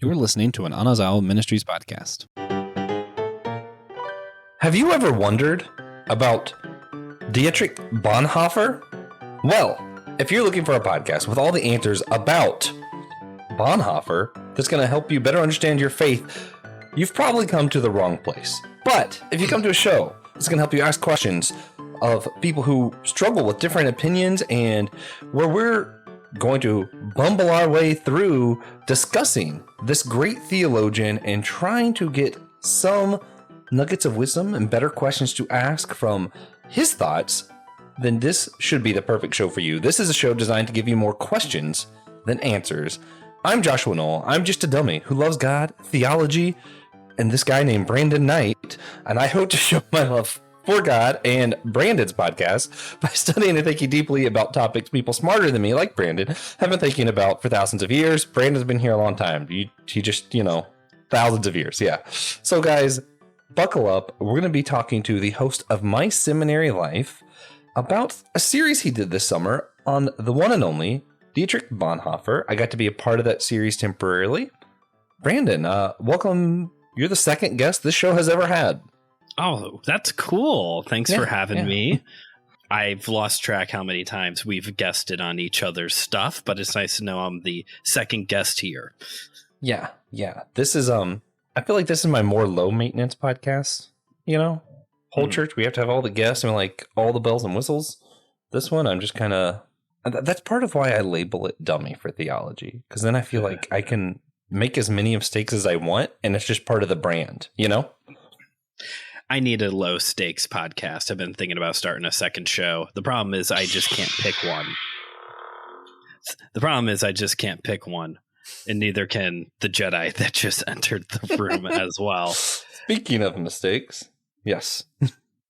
You're listening to an Anazao Ministries podcast. Have you ever wondered about Dietrich Bonhoeffer? Well, if you're looking for a podcast with all the answers about Bonhoeffer that's going to help you better understand your faith, you've probably come to the wrong place. But if you come to a show that's going to help you ask questions of people who struggle with different opinions, and where we're going to bumble our way through discussing this great theologian and trying to get some nuggets of wisdom and better questions to ask from his thoughts, then this should be the perfect show for you. This is a show designed to give you more questions than answers. I'm Joshua Knoll. I'm just a dummy who loves God, theology, and this guy named Brandon Knight, and I hope to show my love for God and Brandon's podcast by studying and thinking deeply about topics people smarter than me, like Brandon, have been thinking about for thousands of years. Brandon's been here a long time. He just, thousands of years. Yeah. So guys, buckle up. We're going to be talking to the host of My Seminary Life about a series he did this summer on the one and only Dietrich Bonhoeffer. I got to be a part of that series temporarily. Brandon, welcome. You're the second guest this show has ever had. Oh, that's cool. Thanks for having me. I've lost track how many times we've guested on each other's stuff, but it's nice to know I'm the second guest here. Yeah. This is I feel like this is my more low maintenance podcast, Whole church, we have to have all the guests and like all the bells and whistles. This one, I'm just kind of, that's part of why I label it dummy for theology, because then I feel like I can make as many mistakes as I want, and it's just part of the brand, I need a low stakes podcast. I've been thinking about starting a second show. The problem is I just can't pick one. And neither can the Jedi that just entered the room as well. Speaking of mistakes, yes.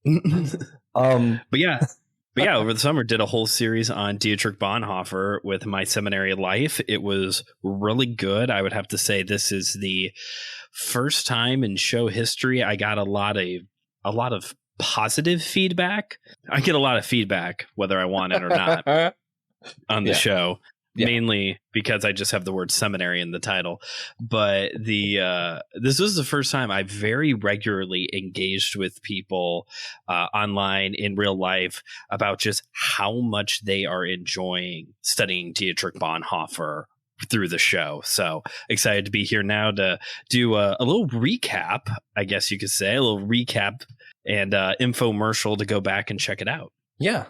But yeah, over the summer did a whole series on Dietrich Bonhoeffer with My Seminary Life. It was really good. I would have to say this is the first time in show history I got a lot of positive feedback. I get a lot of feedback whether I want it or not on the show. Yeah. Mainly because I just have the word seminary in the title. But this was the first time I very regularly engaged with people online in real life about just how much they are enjoying studying Dietrich Bonhoeffer through the show. So excited to be here now to do a little recap, I guess you could say, a little recap and infomercial to go back and check it out. Yeah.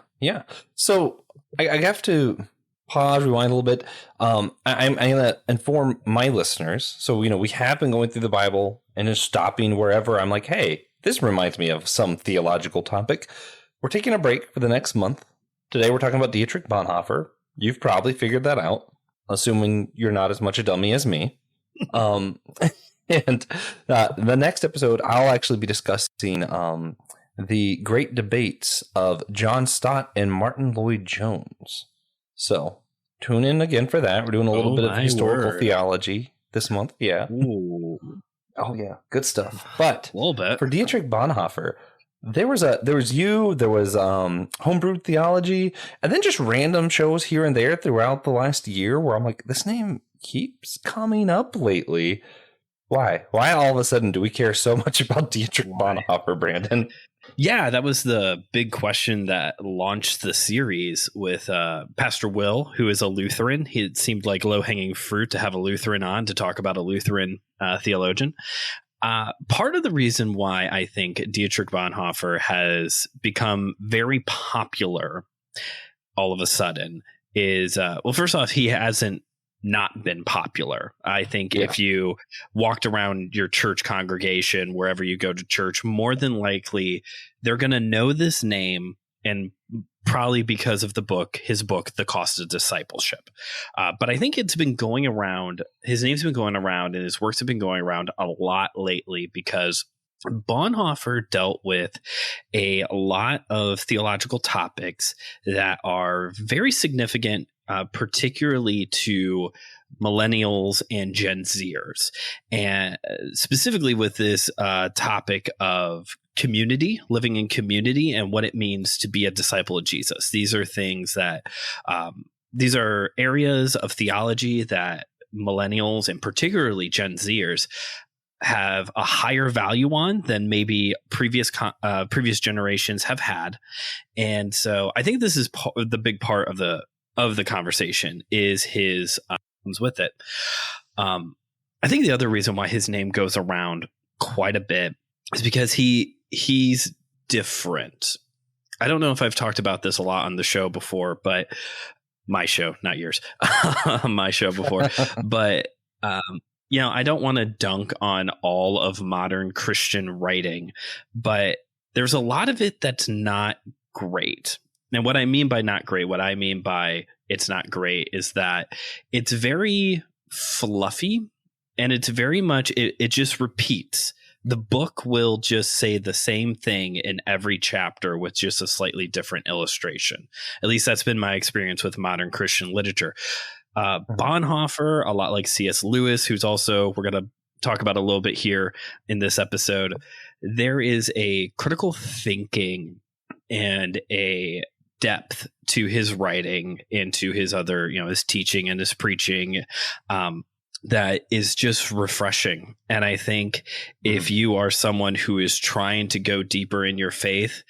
So I have to pause, rewind a little bit. I'm going to inform my listeners. So, we have been going through the Bible and just stopping wherever I'm like, hey, this reminds me of some theological topic. We're taking a break for the next month. Today, we're talking about Dietrich Bonhoeffer. You've probably figured that out, assuming you're not as much a dummy as me. And the next episode, I'll actually be discussing the great debates of John Stott and Martin Lloyd-Jones. So tune in again for that. We're doing a little bit of historical theology this month. Yeah. Ooh. Oh yeah. Good stuff. But a little bit for Dietrich Bonhoeffer, there was homebrewed theology, and then just random shows here and there throughout the last year where I'm like, this name keeps coming up lately. Why all of a sudden do we care so much about Dietrich Bonhoeffer, Brandon? Yeah, that was the big question that launched the series with Pastor Will, who is a Lutheran. It seemed like low-hanging fruit to have a Lutheran on to talk about a Lutheran theologian. Part of the reason why I think Dietrich Bonhoeffer has become very popular all of a sudden is, first off, he hasn't not been popular. I think if you walked around your church congregation, wherever you go to church, more than likely they're going to know this name, and probably because of his book, The Cost of Discipleship. But I think it's been going around, his name's been going around and his works have been going around a lot lately because Bonhoeffer dealt with a lot of theological topics that are very significant, particularly to millennials and Gen Zers, and specifically with this topic of community, living in community, and what it means to be a disciple of Jesus. These are things that these are areas of theology that millennials and particularly Gen Zers have a higher value on than maybe previous generations have had. And so I think this is the big part of the conversation is his comes with it. I think the other reason why his name goes around quite a bit is because he's different. I don't know if I've talked about this a lot on the show before, but my show, not yours, my show before, but I don't want to dunk on all of modern Christian writing, but there's a lot of it that's not great. And what I mean by not great, what I mean by it's not great is that it's very fluffy and it's very much, it just repeats. The book will just say the same thing in every chapter with just a slightly different illustration. At least that's been my experience with modern Christian literature. Bonhoeffer, a lot like C.S. Lewis, who's also, we're going to talk about a little bit here in this episode. There is a critical thinking and a depth to his writing and to his other, his teaching and his preaching, that is just refreshing. And I think if you are someone who is trying to go deeper in your faith,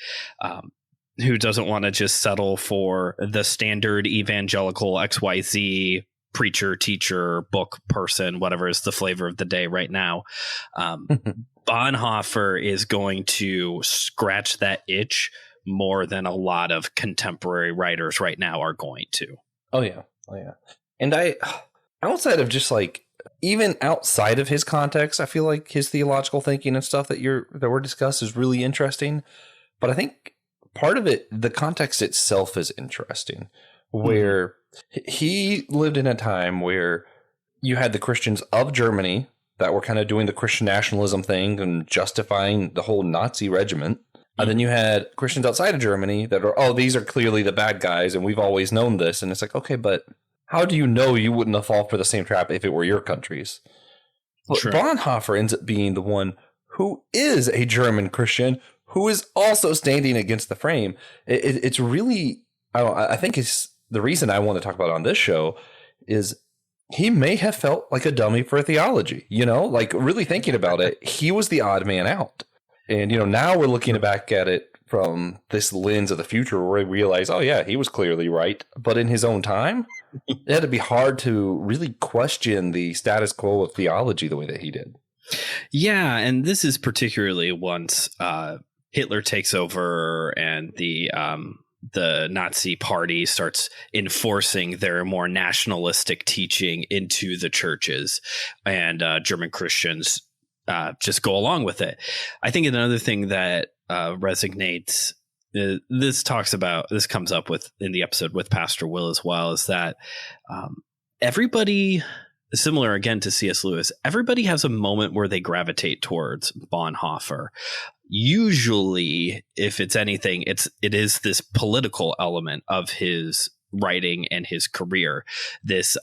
who doesn't want to just settle for the standard evangelical XYZ preacher, teacher, book person, whatever is the flavor of the day right now, Bonhoeffer is going to scratch that itch more than a lot of contemporary writers right now are going to. Oh yeah. And outside of just like, even outside of his context, I feel like his theological thinking and stuff that we're discussed is really interesting. But I think part of it, the context itself is interesting, where he lived in a time where you had the Christians of Germany that were kind of doing the Christian nationalism thing and justifying the whole Nazi regiment. And then you had Christians outside of Germany that are, these are clearly the bad guys, and we've always known this. And it's like, okay, but how do you know you wouldn't have fallen for the same trap if it were your countries? But Bonhoeffer ends up being the one who is a German Christian who is also standing against the frame. It's really, I think it's the reason I want to talk about it on this show is he may have felt like a dummy for theology, like really thinking about it. He was the odd man out. And, now we're looking back at it from this lens of the future where we realize, oh yeah, he was clearly right. But in his own time, it had to be hard to really question the status quo of theology the way that he did. Yeah, and this is particularly once Hitler takes over and the Nazi party starts enforcing their more nationalistic teaching into the churches, and German Christians just go along with it. I think another thing that resonates, this comes up with in the episode with Pastor Will as well, is that everybody, similar again to C.S. Lewis, everybody has a moment where they gravitate towards Bonhoeffer. Usually, if it's anything, it is this political element of his writing and his career, this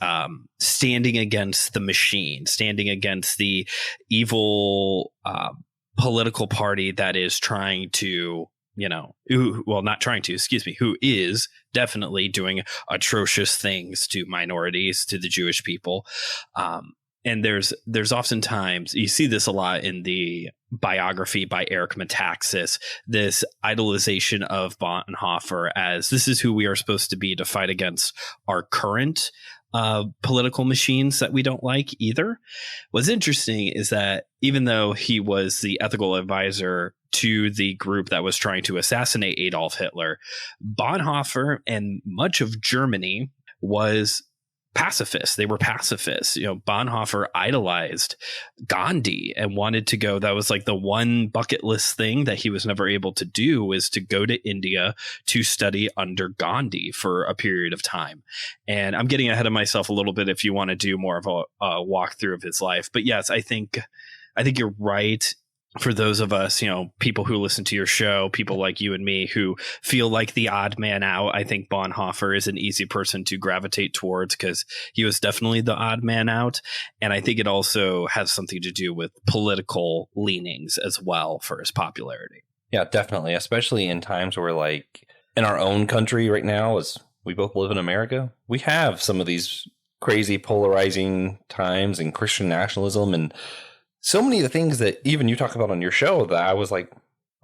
standing against the machine, standing against the evil political party that is trying to, who is definitely doing atrocious things to minorities, to the Jewish people. And there's oftentimes, you see this a lot in the biography by Eric Metaxas, this idolization of Bonhoeffer as this is who we are supposed to be to fight against our current political machines that we don't like either. What's interesting is that even though he was the ethical advisor to the group that was trying to assassinate Adolf Hitler, Bonhoeffer and much of Germany was pacifist. They were pacifists. Bonhoeffer idolized Gandhi and wanted to go. That was like the one bucket list thing that he was never able to do, was to go to India to study under Gandhi for a period of time. And I'm getting ahead of myself a little bit if you want to do more of a walkthrough of his life. But yes, I think you're right. For those of us, people who listen to your show, people like you and me who feel like the odd man out, I think Bonhoeffer is an easy person to gravitate towards because he was definitely the odd man out. And I think it also has something to do with political leanings as well for his popularity. Yeah, definitely. Especially in times where, like, in our own country right now, as we both live in America, we have some of these crazy polarizing times and Christian nationalism and so many of the things that even you talk about on your show that I was like,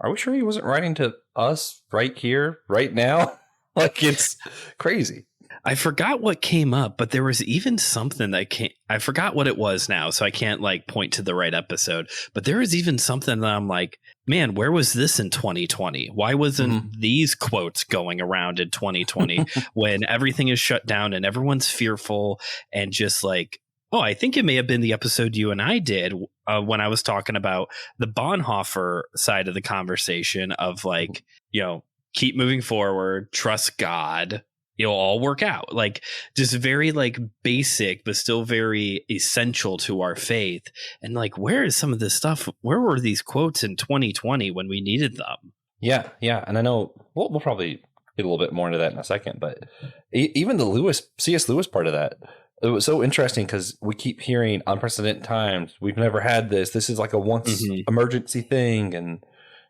are we sure he wasn't writing to us right here, right now? Like, it's crazy. I forgot what came up, but there was even something that came. I forgot what it was now, so I can't like point to the right episode. But there was even something that I'm like, man, where was this in 2020? Why wasn't these quotes going around in 2020 when everything is shut down and everyone's fearful and just like, oh, I think it may have been the episode you and I did when I was talking about the Bonhoeffer side of the conversation of like, you know, keep moving forward, trust God. It'll all work out. Like just very like basic, but still very essential to our faith. And like, where is some of this stuff? Where were these quotes in 2020 when we needed them? Yeah. And I know we'll probably get a little bit more into that in a second, but even the C.S. Lewis part of that, it was so interesting because we keep hearing unprecedented times. We've never had this. This is like a once emergency thing. And,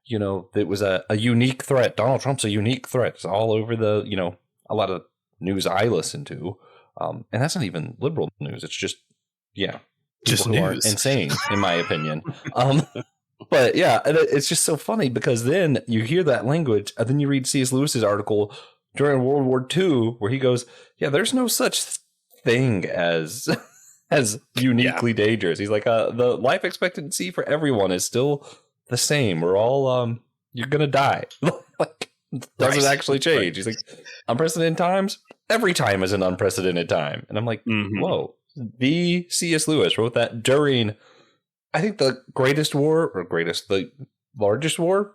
you know, it was a unique threat. Donald Trump's a unique threat. It's all over the, you know, a lot of news I listen to. And that's not even liberal news. It's just, just news. Insane, in my opinion. But yeah, it's just so funny because then you hear that language and then you read C.S. Lewis's article during World War II where he goes, yeah, there's no such thing as uniquely dangerous. He's like, the life expectancy for everyone is still the same. We're all, you're going to die. Like, doesn't actually change. Right. He's like, unprecedented times? Every time is an unprecedented time. And I'm like, whoa. The C.S. Lewis wrote that during, I think, the the largest war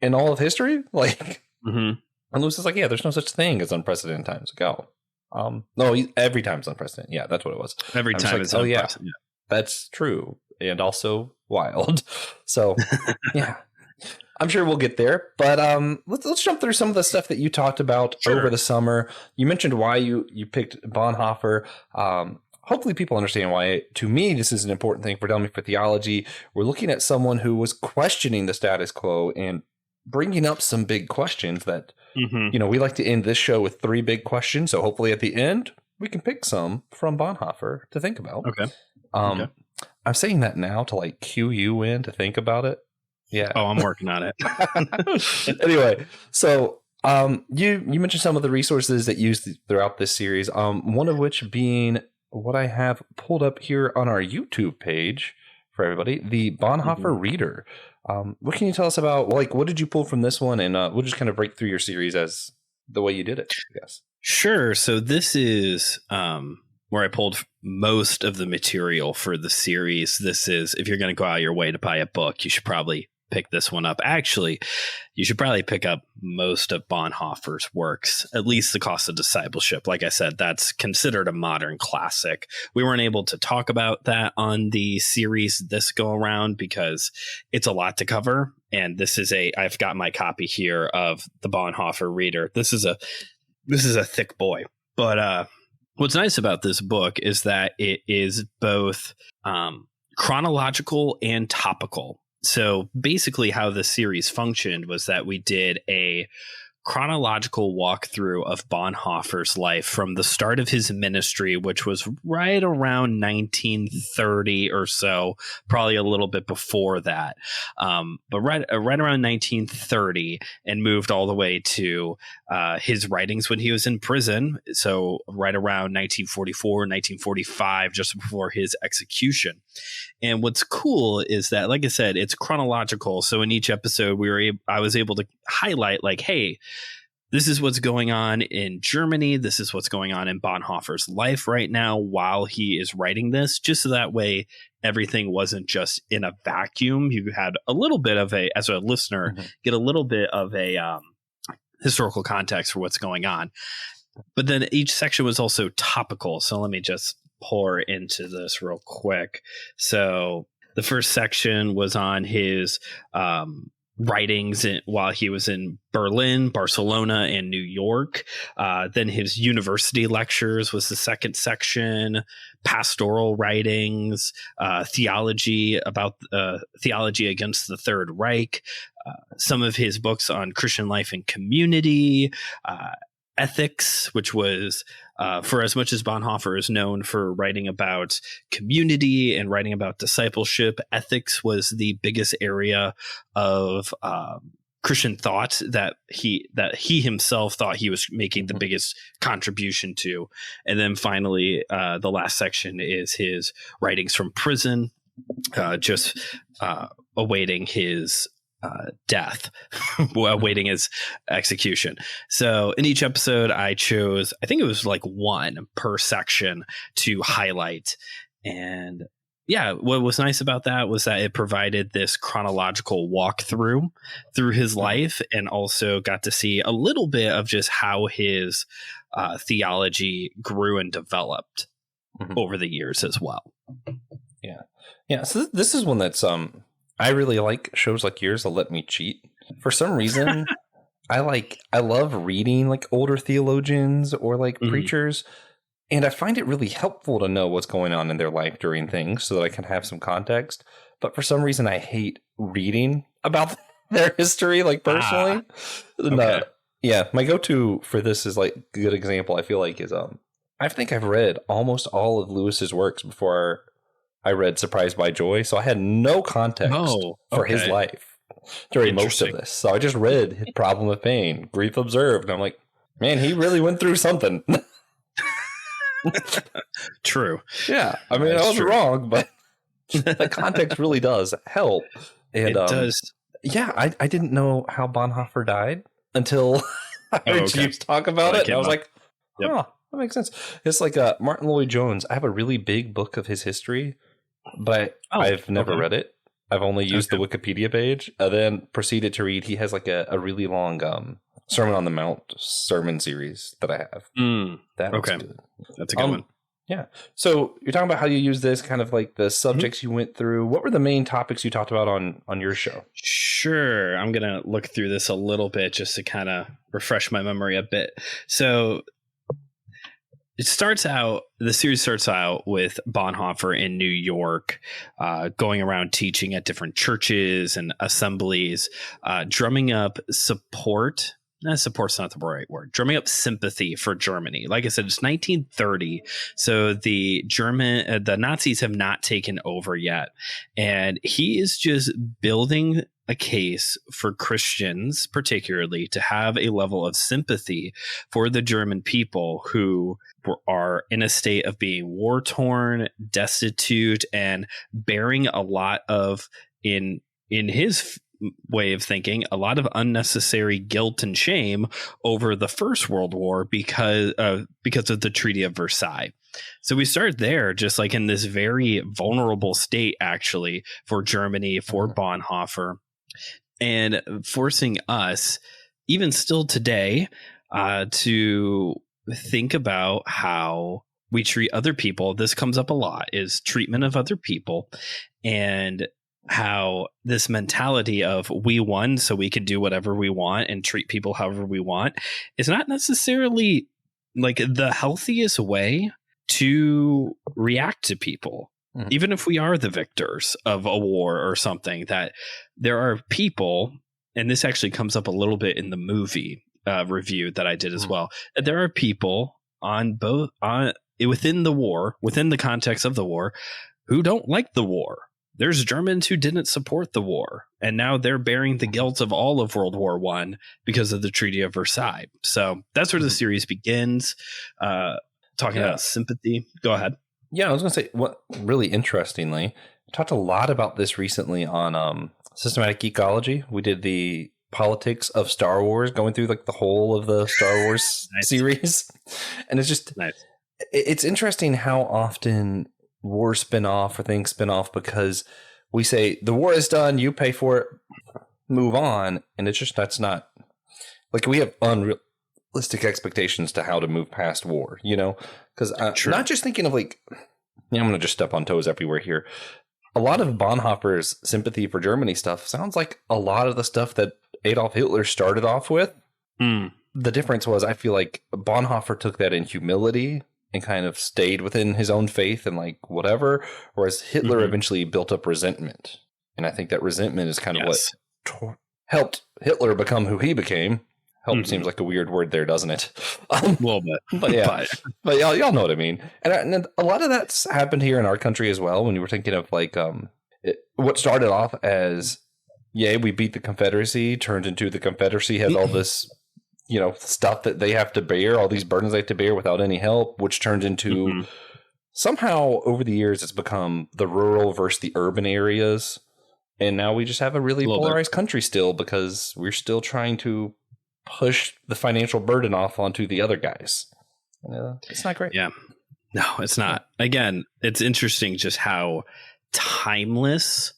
in all of history. Like, and Lewis is like, yeah, there's no such thing as unprecedented times. Go. No, every time's unprecedented. Yeah, that's what it was. Every time is unprecedented. Yeah, that's true. And also wild. So, yeah. I'm sure we'll get there, but let's jump through some of the stuff that you talked about over the summer. You mentioned why you picked Bonhoeffer. Hopefully people understand why, to me, this is an important thing for Dummy for Theology. We're looking at someone who was questioning the status quo and bringing up some big questions that, you know, we like to end this show with 3 big questions. So hopefully at the end, we can pick some from Bonhoeffer to think about. Okay. I'm saying that now to like cue you in to think about it. Yeah. Oh, I'm working on it. Anyway, so you mentioned some of the resources that you used throughout this series. One of which being what I have pulled up here on our YouTube page for everybody, the Bonhoeffer Reader. What can you tell us about? Like, what did you pull from this one? And we'll just kind of break through your series as the way you did it, I guess. Sure. So this is where I pulled most of the material for the series. This is, if you're going to go out your way to buy a book, you should probably pick this one up. Actually, you should probably pick up most of Bonhoeffer's works, at least The Cost of Discipleship. Like I said, that's considered a modern classic. We weren't able to talk about that on the series this go around because it's a lot to cover. And this is I've got my copy here of the Bonhoeffer Reader. This is a thick boy. But what's nice about this book is that it is both chronological and topical. So basically how the series functioned was that we did a chronological walkthrough of Bonhoeffer's life from the start of his ministry, which was right around 1930 or so, probably a little bit before that. But right around 1930, and moved all the way to his writings when he was in prison. So right around 1944, 1945, just before his execution. And what's cool is that, like I said, it's chronological. So in each episode, I was able to highlight like, hey, this is what's going on in Germany. This is what's going on in Bonhoeffer's life right now while he is writing this, just so that way everything wasn't just in a vacuum. You had a little bit of as a listener, get a little bit of a historical context for what's going on. But then each section was also topical. So let me just pour into this real quick. So the first section was on his writings while he was in Berlin, Barcelona, and New York. Then his university lectures was the second section. Pastoral writings, theology against the Third Reich, some of his books on Christian life and community, ethics, which was for as much as Bonhoeffer is known for writing about community and writing about discipleship, ethics was the biggest area of Christian thought that he himself thought he was making the biggest contribution to. And then finally, the last section is his writings from prison, just awaiting his death, awaiting his execution. So in each episode, I chose, I think it was like one per section to highlight. And yeah, what was nice about that was that it provided this chronological walkthrough through his life, and also got to see a little bit of just how his theology grew and developed over the years as well. Yeah. So this is one that's I really like shows like yours that let me cheat. For some reason, I love reading like older theologians or like preachers. And I find it really helpful to know what's going on in their life during things so that I can have some context. But for some reason, I hate reading about their history, like personally. Okay. Yeah, my go-to for this is like a good example, I feel like, is I think I've read almost all of Lewis's works before I read Surprised by Joy. So I had no context for his life during most of this. So I just read his Problem of Pain, Grief Observed. And I'm like, man, he really went through something. True. Yeah, I mean, I was wrong, but the context really does help. And it does. Yeah, I didn't know how Bonhoeffer died until I heard you talk about it. And I was like, that makes sense. It's like Martin Lloyd-Jones. I have a really big book of his history, but I've never read it. I've only used the Wikipedia page, and then proceeded to read. He has like a really long Sermon on the Mount sermon series that I have. That was good. That's a good one. Yeah. So you're talking about how you use this, kind of like the subjects you went through. What were the main topics you talked about on your show? Sure. I'm going to look through this a little bit just to kind of refresh my memory a bit. So the series starts out with Bonhoeffer in New York, going around teaching at different churches and assemblies, drumming up support. Support's not the right word. Drumming up sympathy for Germany. Like I said, it's 1930, so the Nazis have not taken over yet, and he is just building a case for Christians, particularly, to have a level of sympathy for the German people who are in a state of being war torn, destitute, and bearing a lot of in his way of thinking, a lot of unnecessary guilt and shame over the First World War because of the Treaty of Versailles. So we start there, just like in this very vulnerable state, actually, for Germany, for Bonhoeffer, and forcing us, even still today, to think about how we treat other people. This comes up a lot, is treatment of other people, and how this mentality of we won so we can do whatever we want and treat people however we want is not necessarily like the healthiest way to react to people. Even if we are the victors of a war or something, that there are people, and this actually comes up a little bit in the movie review that I did as well, that there are people within the war, within the context of the war, who don't like the war. There's Germans who didn't support the war, and now they're bearing the guilt of all of World War I because of the Treaty of Versailles. So that's where the series begins, talking about sympathy. Go ahead. Yeah, I was going to say, what really interestingly, I talked a lot about this recently on Systematic Ecology. We did the politics of Star Wars, going through like the whole of the Star Wars series. And it's just, it's interesting how often wars spin off or things spin off because we say the war is done, you pay for it, move on. And it's just, that's not like, we have unrealistic expectations to how to move past war, you know, because not just thinking of like, I'm going to just step on toes everywhere here. A lot of Bonhoeffer's sympathy for Germany stuff sounds like a lot of the stuff that Adolf Hitler started off with. The difference was, I feel like Bonhoeffer took that in humility and kind of stayed within his own faith and like whatever, whereas Hitler eventually built up resentment. And I think that resentment is kind of what helped Hitler become who he became. Help seems like a weird word there, doesn't it? A little bit. But yeah, but y'all know what I mean. And a lot of that's happened here in our country as well. When you were thinking of like what started off as, we beat the Confederacy, turned into the Confederacy has all this, stuff that they have to bear, all these burdens they have to bear without any help, which turned into somehow over the years it's become the rural versus the urban areas. And now we just have a really polarized country still because we're still trying to push the financial burden off onto the other guys. It's not great. Yeah. No, it's not. Again, it's interesting just how timeless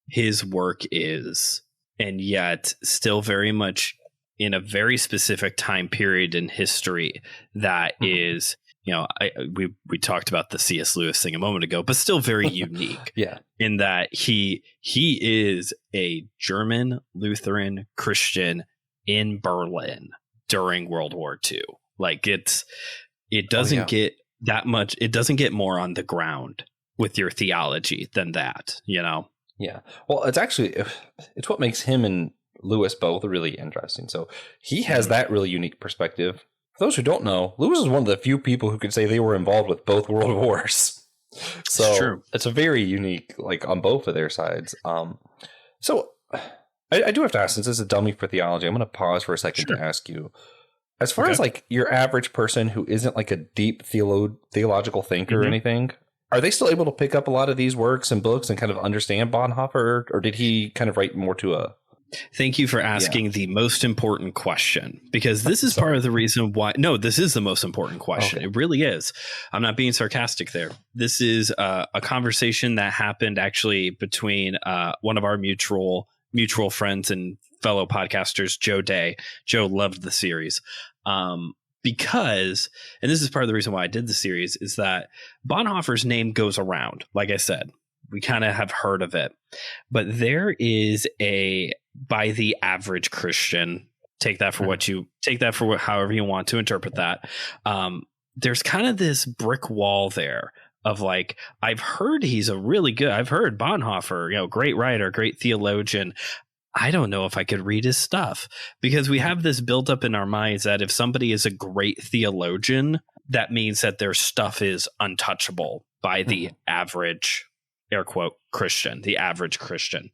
his work is, and yet still very much in a very specific time period in history that is, we talked about the C.S. Lewis thing a moment ago, but still very unique. In that he is a German Lutheran Christian in Berlin during World War II. Like it doesn't get that much. It doesn't get more on the ground with your theology than that, Yeah. Well, it's what makes him and Lewis both really interesting. So he has that really unique perspective. For those who don't know, Lewis is one of the few people who could say they were involved with both world wars. So it's true. It's a very unique, like on both of their sides. So I do have to ask, since this is a dummy for theology, I'm going to pause for a second to ask you, as far as like your average person who isn't like a deep theological thinker or anything, are they still able to pick up a lot of these works and books and kind of understand Bonhoeffer, or did he kind of write more to a... Thank you for asking the most important question, because this is part of the reason why. No, this is the most important question. Okay. It really is. I'm not being sarcastic there. This is a conversation that happened actually between one of our mutual friends and fellow podcasters, Joe Day. Joe loved the series because, and this is part of the reason why I did the series, is that Bonhoeffer's name goes around. Like I said, we kind of have heard of it, but there is by the average Christian, take that for however you want to interpret that. There's kind of this brick wall there of like, I've heard Bonhoeffer, great writer, great theologian. I don't know if I could read his stuff, because we have this built up in our minds that if somebody is a great theologian, that means that their stuff is untouchable by the average, air quote, Christian, the average Christian.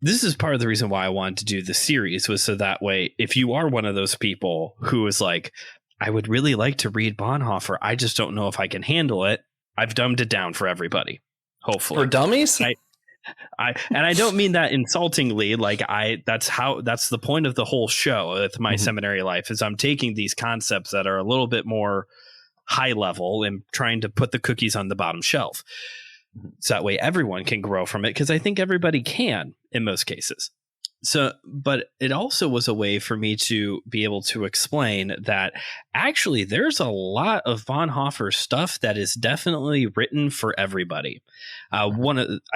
This is part of the reason why I wanted to do the series, was so that way, if you are one of those people who is like, I would really like to read Bonhoeffer, I just don't know if I can handle it, I've dumbed it down for everybody. Hopefully. For dummies? I don't mean that insultingly. Like that's the point of the whole show with my seminary life, is I'm taking these concepts that are a little bit more high level and trying to put the cookies on the bottom shelf. So that way everyone can grow from it, because I think everybody can in most cases. So, but it also was a way for me to be able to explain that actually there's a lot of Bonhoeffer stuff that is definitely written for everybody. I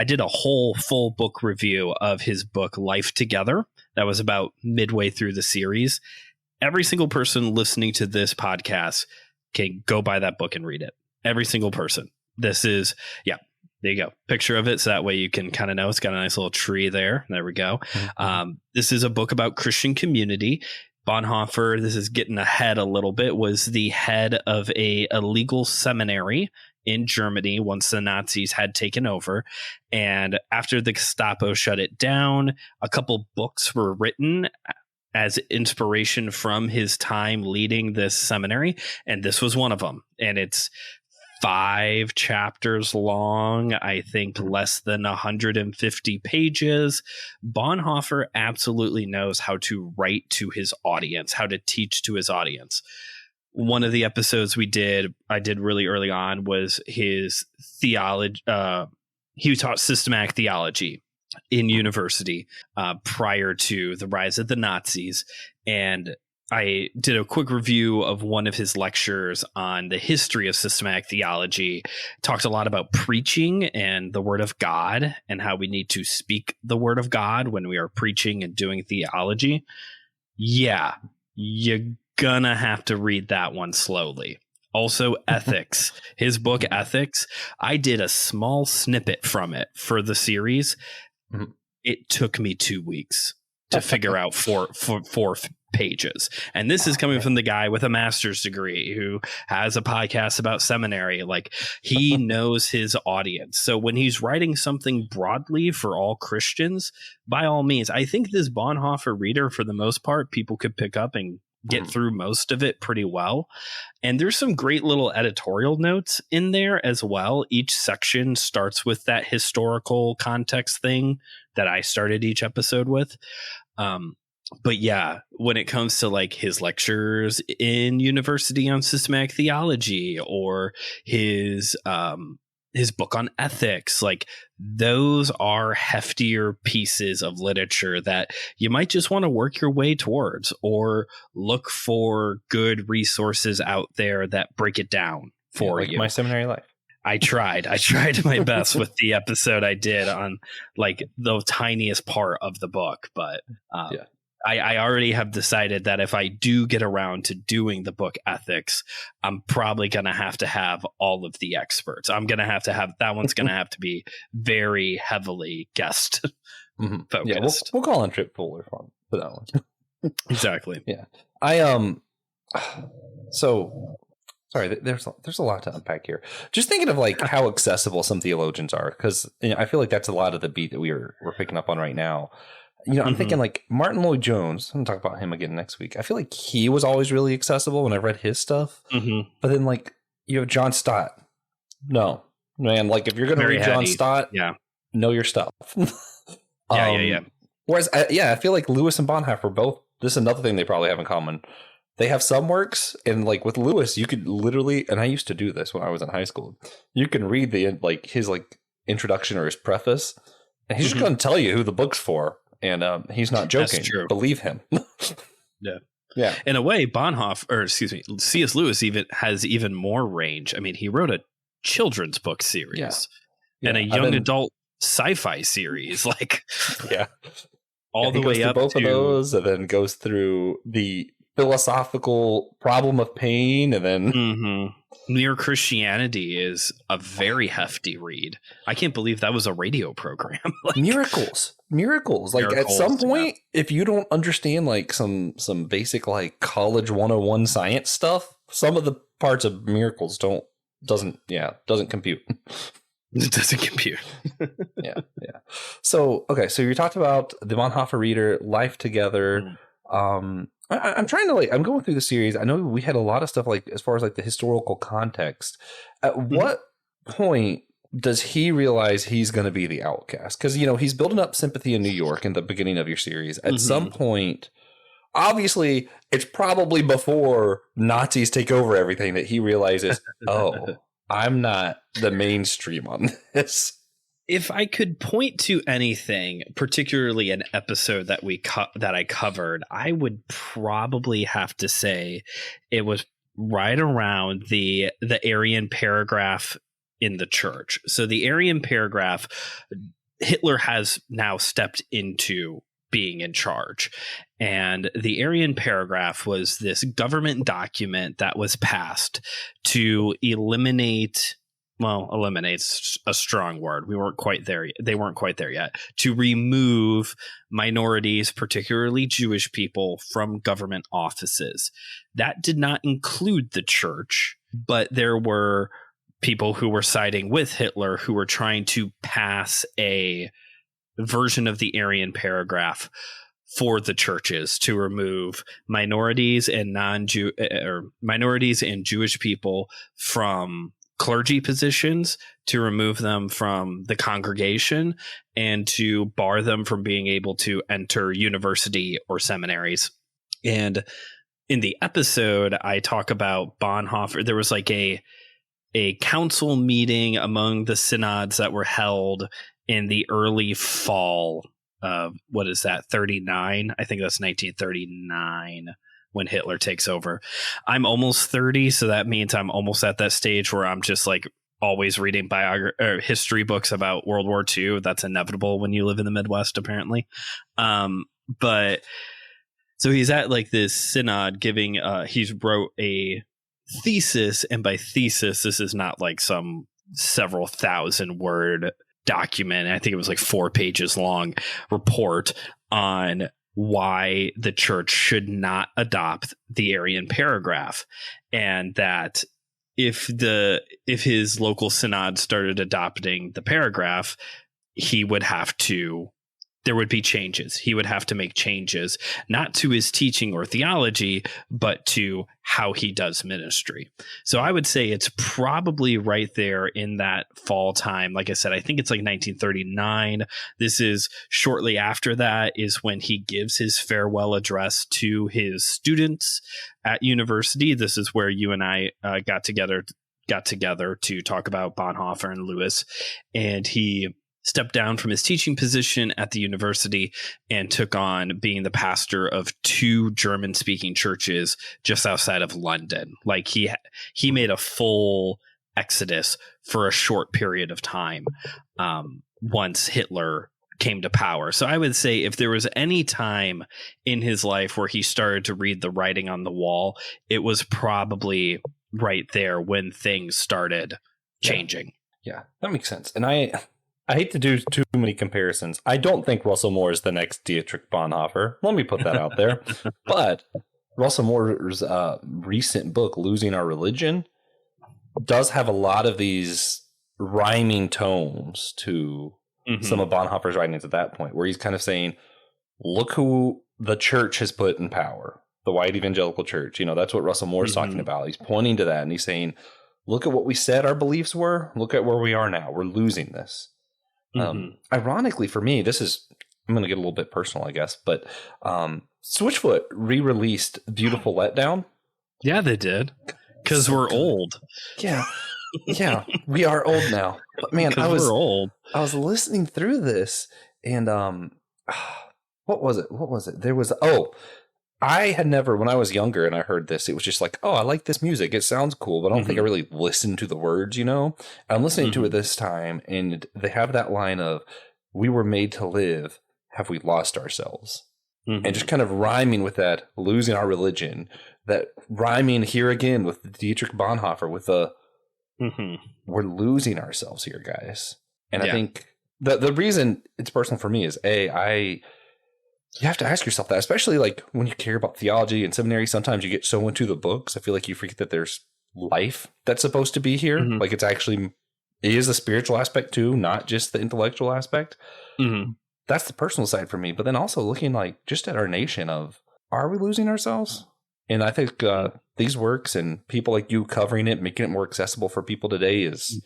did a whole full book review of his book, Life Together. That was about midway through the series. Every single person listening to this podcast can go buy that book and read it. Every single person. This is, there you go. Picture of it. So that way you can kind of know. It's got a nice little tree there. There we go. This is a book about Christian community. Bonhoeffer, this is getting ahead a little bit, was the head of a legal seminary in Germany once the Nazis had taken over. And after the Gestapo shut it down, a couple books were written as inspiration from his time leading this seminary. And this was one of them. And it's 5 chapters long, I think less than 150 pages. Bonhoeffer absolutely knows how to write to his audience, how to teach to his audience. One of the episodes I did really early on, was his theology. He taught systematic theology in university prior to the rise of the Nazis. And I did a quick review of one of his lectures on the history of systematic theology. Talked a lot about preaching and the word of God, and how we need to speak the word of God when we are preaching and doing theology. Yeah, you're gonna have to read that one slowly. Also, ethics. His book, Ethics, I did a small snippet from it for the series. It took me 2 weeks to figure out four pages. And this is coming from the guy with a master's degree who has a podcast about seminary. Like, he knows his audience. So when he's writing something broadly for all Christians, by all means, I think this Bonhoeffer reader, for the most part, people could pick up and get through most of it pretty well. And there's some great little editorial notes in there as well. Each section starts with that historical context thing that I started each episode with. But yeah, when it comes to like his lectures in university on systematic theology or his book on ethics, like those are heftier pieces of literature that you might just want to work your way towards, or look for good resources out there that break it down for like you. My seminary life. I tried my best with the episode I did on like the tiniest part of the book, but I already have decided that if I do get around to doing the book Ethics, I'm probably going to have all of the experts. I'm going to have that one's going to have to be very heavily guest focused. Yeah, we'll call on Trip Fuller for that one. Exactly. Yeah. So sorry, there's a lot to unpack here. Just thinking of like how accessible some theologians are, because I feel like that's a lot of the beat that we're picking up on right now. I'm thinking like Martin Lloyd-Jones. I'm going to talk about him again next week. I feel like he was always really accessible when I read his stuff. But then like you have John Stott. No, man, like if you're going to read John Stott, know your stuff. Whereas, I feel like Lewis and Bonhoeffer both, this is another thing they probably have in common. They have some works, and like with Lewis, you could literally, and I used to do this when I was in high school, you can read his introduction or his preface, and he's just going to tell you who the book's for. And he's not joking. That's true. Believe him. Yeah. In a way, C.S. Lewis has even more range. I mean, he wrote a children's book series and a young adult sci-fi series. Like, all the way up both to of those, and then goes through the philosophical problem of pain, and then Mere Christianity is a very hefty read. I can't believe that was a radio program. Like, miracles. Like at some point, if you don't understand like some basic like college 101 science stuff, some of the parts of miracles doesn't compute. It doesn't compute. yeah. So you talked about the Bonhoeffer reader, life together. I'm trying to I'm going through the series. I know we had a lot of stuff like as far as like the historical context. At what point does he realize he's going to be the outcast? Because, he's building up sympathy in New York in the beginning of your series. At some point, obviously, it's probably before Nazis take over everything that he realizes, oh, I'm not the mainstream on this. If I could point to anything, particularly an episode that that I covered, I would probably have to say it was right around the Arian paragraph in the church. So the Arian paragraph, Hitler has now stepped into being in charge. And the Arian paragraph was this government document that was passed to eliminate's a strong word. We weren't quite there. They weren't quite there yet. To remove minorities, particularly Jewish people, from government offices. That did not include the church, but there were people who were siding with Hitler who were trying to pass a version of the Arian paragraph for the churches to remove minorities and minorities and Jewish people from clergy positions, to remove them from the congregation, and to bar them from being able to enter university or seminaries. And in the episode, I talk about Bonhoeffer. There was like a council meeting among the synods that were held in the early fall of, 39? I think that's 1939. When Hitler takes over. I'm almost 30, so that means I'm almost at that stage where I'm just like always reading history books about World War II. That's inevitable when you live in the Midwest, apparently. But so he's at like this synod giving, he's wrote a thesis, and by thesis, this is not like some several thousand word document. I think it was like 4 pages long report on why the church should not adopt the Arian paragraph, and that if his local synod started adopting the paragraph, there would be changes. He would have to make changes, not to his teaching or theology, but to how he does ministry. So I would say it's probably right there in that fall time. Like I said, I think it's like 1939. This is shortly after that is when he gives his farewell address to his students at university. This is where you and I got together to talk about Bonhoeffer and Lewis, and he stepped down from his teaching position at the university and took on being the pastor of 2 German-speaking churches just outside of London. Like he made a full exodus for a short period of time once Hitler came to power. So I would say if there was any time in his life where he started to read the writing on the wall, it was probably right there when things started changing. Yeah, that makes sense. And I hate to do too many comparisons. I don't think Russell Moore is the next Dietrich Bonhoeffer. Let me put that out there. But Russell Moore's recent book, Losing Our Religion, does have a lot of these rhyming tones to some of Bonhoeffer's writings at that point, where he's kind of saying, look who the church has put in power, the white evangelical church. That's what Russell Moore is talking about. He's pointing to that and he's saying, look at what we said our beliefs were. Look at where we are now. We're losing this. Ironically for me, I'm going to get a little bit personal, I guess, but Switchfoot re-released Beautiful Letdown. Yeah, they did. Because we're old. Yeah. Yeah, we are old now. But man, we're old. I was listening through this and what was it? There was I had never, when I was younger and I heard this, it was just like, I like this music. It sounds cool, but I don't think I really listened to the words, I'm listening to it this time, and they have that line of, we were made to live, have we lost ourselves? And just kind of rhyming with that, losing our religion, that rhyming here again with Dietrich Bonhoeffer with the, we're losing ourselves here, guys. And I think the reason it's personal for me is, you have to ask yourself that, especially like when you care about theology and seminary. Sometimes you get so into the books, I feel like you forget that there's life that's supposed to be here. Like it is a spiritual aspect too, not just the intellectual aspect. That's the personal side for me. But then also looking like just at our nation of, are we losing ourselves? And I think these works and people like you covering it, making it more accessible for people today is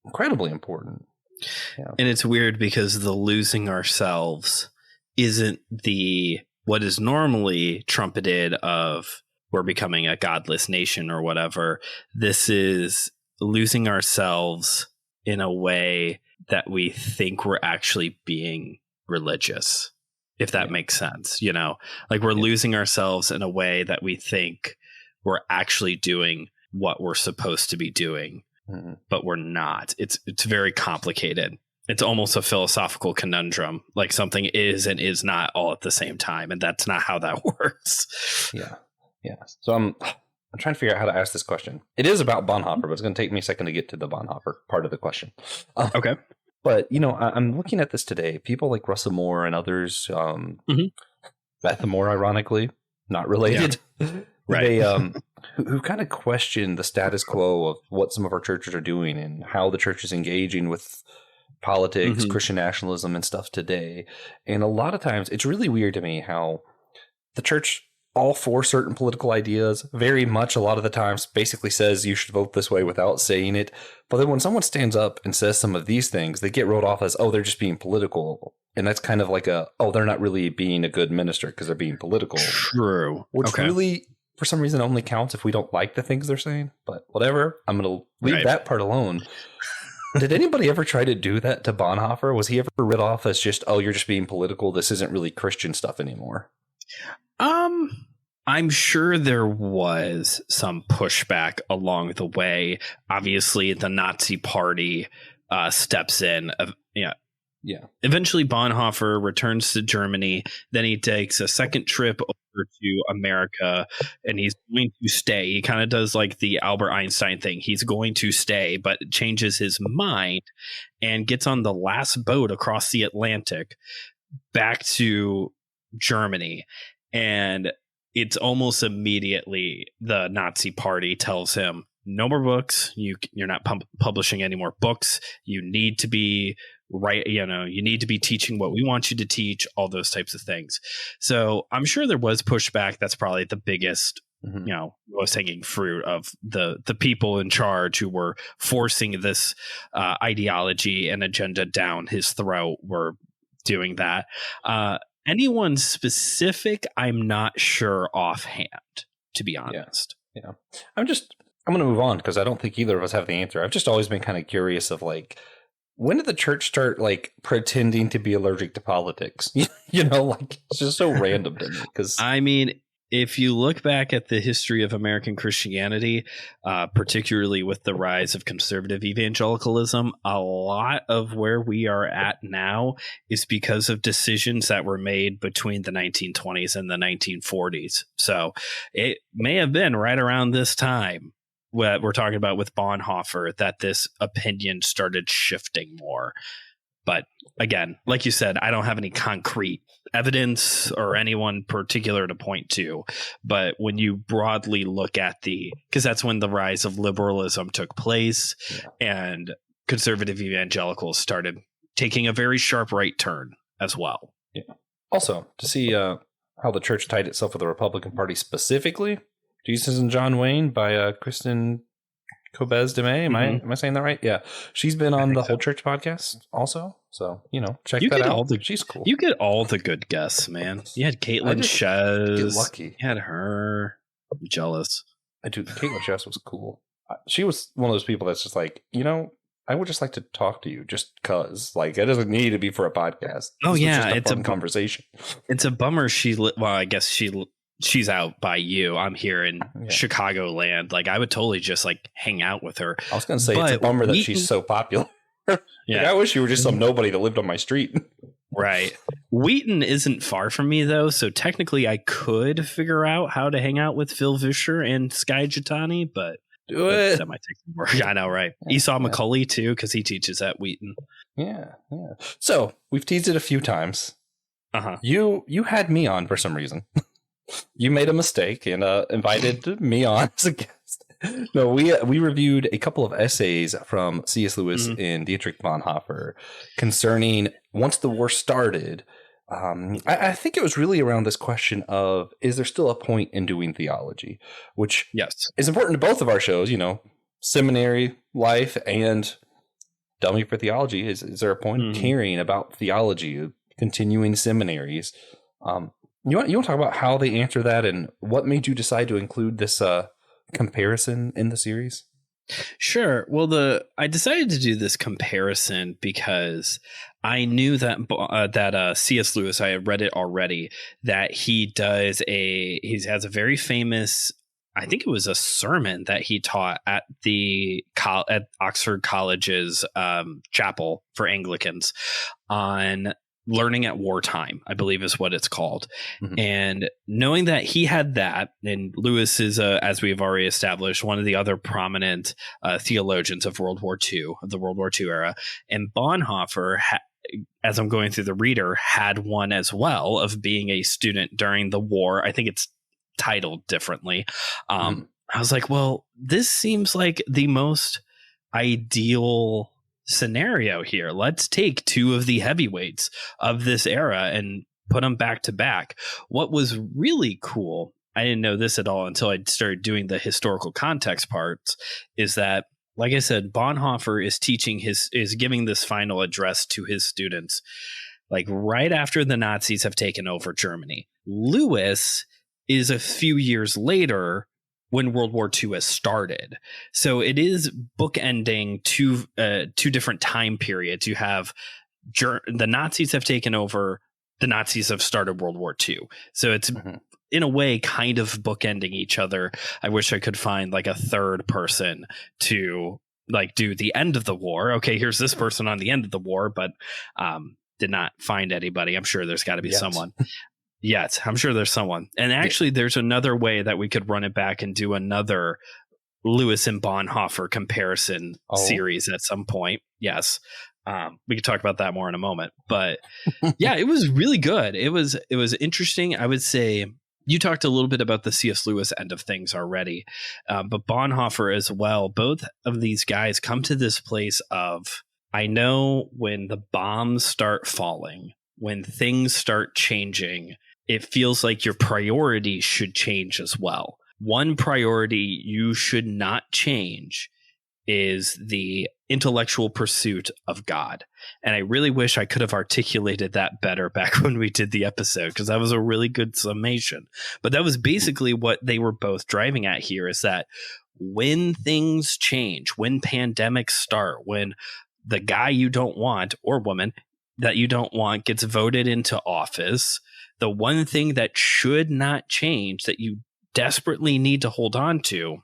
incredibly important. Yeah. And it's weird because the losing ourselves isn't what is normally trumpeted of we're becoming a godless nation or whatever. This is losing ourselves in a way that we think we're actually being religious, if that makes sense. Like we're losing ourselves in a way that we think we're actually doing what we're supposed to be doing, but we're not. It's very complicated. It's almost a philosophical conundrum, like something is and is not all at the same time. And that's not how that works. Yeah. Yeah. So I'm trying to figure out how to ask this question. It is about Bonhoeffer, but it's going to take me a second to get to the Bonhoeffer part of the question. Okay. But, I'm looking at this today. People like Russell Moore and others, Beth Moore, ironically, not related. Yeah. Right. They, who kind of question the status quo of what some of our churches are doing and how the church is engaging with politics, Christian nationalism and stuff today. And a lot of times it's really weird to me how the church, all for certain political ideas, very much a lot of the times basically says you should vote this way without saying it. But then when someone stands up and says some of these things, they get wrote off as, they're just being political. And that's kind of like they're not really being a good minister because they're being political. True. Which really, for some reason, only counts if we don't like the things they're saying. But whatever, I'm going to leave that part alone. Did anybody ever try to do that to Bonhoeffer? Was he ever writ off as just, you're just being political, this isn't really Christian stuff anymore? I'm sure there was some pushback along the way. Obviously, the Nazi Party steps in. Yeah. Eventually, Bonhoeffer returns to Germany. Then he takes a second trip over to America, and he's going to stay. He kind of does like the Albert Einstein thing. He's going to stay, but changes his mind and gets on the last boat across the Atlantic back to Germany, and it's almost immediately the Nazi Party tells him, no more books. You're not publishing any more books. You need to be you need to be teaching what we want you to teach, all those types of things. So I'm sure there was pushback. That's probably the biggest, most hanging fruit of the people in charge who were forcing this ideology and agenda down his throat were doing that. Anyone specific, I'm not sure offhand, to be honest. Yeah. I'm going to move on because I don't think either of us have the answer. I've just always been kind of curious of like, when did the church start like pretending to be allergic to politics? Like it's just so random to me. Because I mean, if you look back at the history of American Christianity, particularly with the rise of conservative evangelicalism, a lot of where we are at now is because of decisions that were made between the 1920s and the 1940s. So it may have been right around this time, what we're talking about with Bonhoeffer, that this opinion started shifting more. But again, like you said, I don't have any concrete evidence or anyone particular to point to. But when you broadly look at because that's when the rise of liberalism took place, and conservative evangelicals started taking a very sharp right turn as well. Yeah. Also, to see how the church tied itself with the Republican Party specifically, Jesus and John Wayne by Kristen Kobes de May. Am I saying that right? Yeah. She's been on the Whole Church podcast also. So, check that out. She's cool. You get all the good guests, man. You had Caitlin Shez. Get lucky. You had her. I'm jealous. I do. Caitlin Shez was cool. She was one of those people that's just like, I would just like to talk to you just because. Like, it doesn't need to be for a podcast. Oh, yeah. It's a conversation. It's a bummer I guess she's out by you. I'm here in Chicagoland. Like, I would totally just like hang out with her. I was going to say, it's a bummer that she's so popular. Yeah, like, I wish you were just some nobody that lived on my street. Right. Wheaton isn't far from me, though. So technically I could figure out how to hang out with Phil Vischer and Sky Jitani, but that might take some work. I know, right? Esau McCulley, too, because he teaches at Wheaton. Yeah. So we've teased it a few times. Uh-huh. You had me on for some reason. You made a mistake and invited me on as a guest. No, we reviewed a couple of essays from C.S. Lewis and Dietrich Bonhoeffer concerning once the war started. I think it was really around this question of, is there still a point in doing theology? Which is important to both of our shows, seminary life and Dummy for Theology. Is there a point in caring about theology, continuing seminaries? You want to talk about how they answer that and what made you decide to include this comparison in the series? Sure. Well, I decided to do this comparison because I knew that C.S. Lewis, I had read it already, that he has a very famous, I think it was a sermon that he taught at at Oxford College's chapel for Anglicans on learning at wartime, I believe is what it's called. And knowing that he had that, and Lewis is, as we've already established, one of the other prominent theologians of World War II, of the World War II era, and Bonhoeffer, as I'm going through the reader, had one as well of being a student during the war. I think it's titled differently. I was like, well, this seems like the most ideal scenario here. Let's take two of the heavyweights of this era and put them back to back. What was really cool, I didn't know this at all until I started doing the historical context parts, is that, like I said, Bonhoeffer is giving this final address to his students like right after the Nazis have taken over Germany. Lewis is a few years later when World War II has started. So it is bookending two different time periods. You have the Nazis have taken over, the Nazis have started World War II. So it's in a way kind of bookending each other. I wish I could find like a third person to like do the end of the war. Okay, here's this person on the end of the war, but did not find anybody. I'm sure there's got to be someone. Yes, I'm sure there's someone. And actually, there's another way that we could run it back and do another Lewis and Bonhoeffer comparison series at some point. Yes. We could talk about that more in a moment, but yeah, it was really good. It was interesting. I would say you talked a little bit about the C.S. Lewis end of things already, but Bonhoeffer as well. Both of these guys come to this place of, I know when the bombs start falling, when things start changing, it feels like your priorities should change as well. One priority you should not change is the intellectual pursuit of God. And I really wish I could have articulated that better back when we did the episode, because that was a really good summation. But that was basically what they were both driving at here, is that when things change, when pandemics start, when the guy you don't want or woman that you don't want gets voted into office, the one thing that should not change, that you desperately need to hold on to,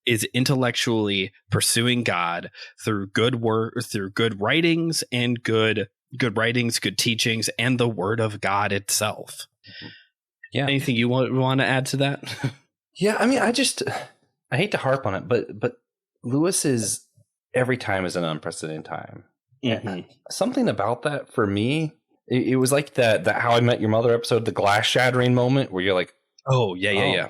is intellectually pursuing God through good work, through good writings and good writings, good teachings, and the Word of God itself. Yeah. Anything you want to add to that? Yeah, I mean, I hate to harp on it, but Lewis's every time is an unprecedented time. Mm-hmm. Something about that for me, it was like that How I Met Your Mother episode, the glass shattering moment, where you're like, oh yeah.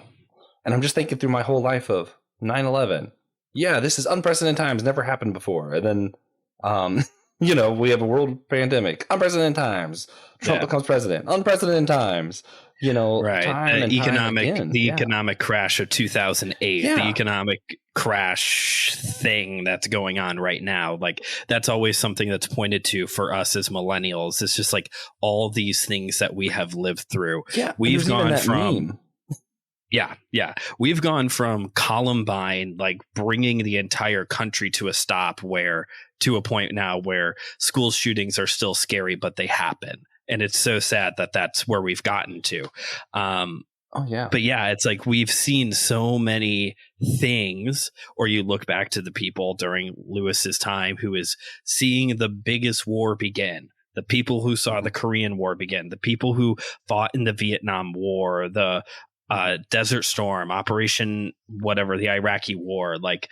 And I'm just thinking through my whole life of 9/11. Yeah, this is unprecedented times, never happened before. And then, we have a world pandemic, unprecedented times. Trump becomes president, unprecedented times. Right. Time and economic crash of 2008, the economic crash thing that's going on right now. Like, that's always something that's pointed to for us as millennials. It's just like all these things that we have lived through. Yeah, we've gone from meme. Yeah. We've gone from Columbine, like bringing the entire country to a stop, to a point now where school shootings are still scary, but they happen. And it's so sad that that's where we've gotten to. But yeah, it's like we've seen so many things, or you look back to the people during Lewis's time who is seeing the biggest war begin. The people who saw the Korean War begin, the people who fought in the Vietnam War, the Desert Storm, Operation whatever, the Iraqi War, like,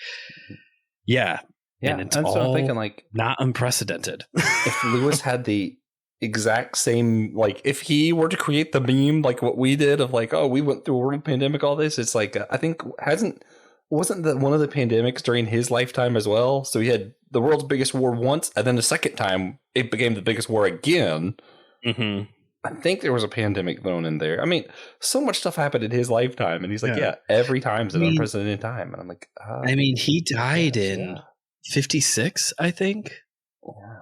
yeah. And it's all I'm thinking, like, not unprecedented. If Lewis had the exact same, like, if he were to create the meme like what we did of like, oh, we went through a world pandemic, all this, it's like, I think wasn't that one of the pandemics during his lifetime as well? So he had the world's biggest war once, and then the second time it became the biggest war again. Mm-hmm. I think there was a pandemic thrown in there. I mean, so much stuff happened in his lifetime, and he's like, every time's an unprecedented time. And I'm like, he died in 56, I think. Yeah.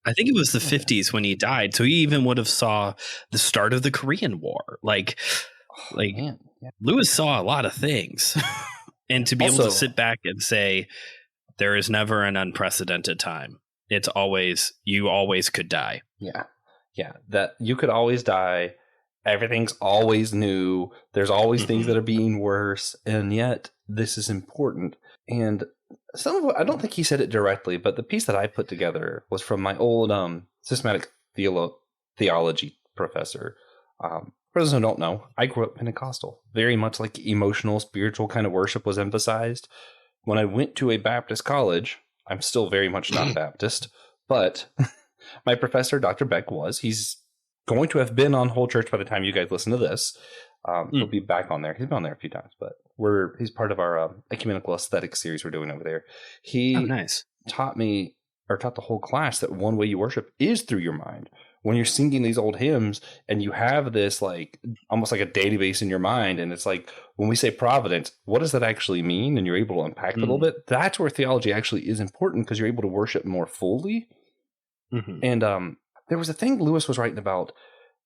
I think it was the 50s when he died. So he even would have saw the start of the Korean War. Lewis saw a lot of things. And to be able to sit back and say, there is never an unprecedented time. It's always, you always could die. Yeah. Yeah. That you could always die. Everything's always new. There's always things that are being worse. And yet this is important. And some of it, I don't think he said it directly, but the piece that I put together was from my old systematic theology professor. For those who don't know, I grew up Pentecostal. Very much like emotional, spiritual kind of worship was emphasized. When I went to a Baptist college, I'm still very much not Baptist, but my professor, Dr. Beck, he's going to have been on Whole Church by the time you guys listen to this. He'll be back on there. He's been on there a few times, but he's part of our ecumenical aesthetic series we're doing over there. He taught the whole class that one way you worship is through your mind. When you're singing these old hymns and you have this like almost like a database in your mind, and it's like when we say providence, what does that actually mean? And you're able to unpack it a little bit. That's where theology actually is important, because you're able to worship more fully. Mm-hmm. And there was a thing Lewis was writing about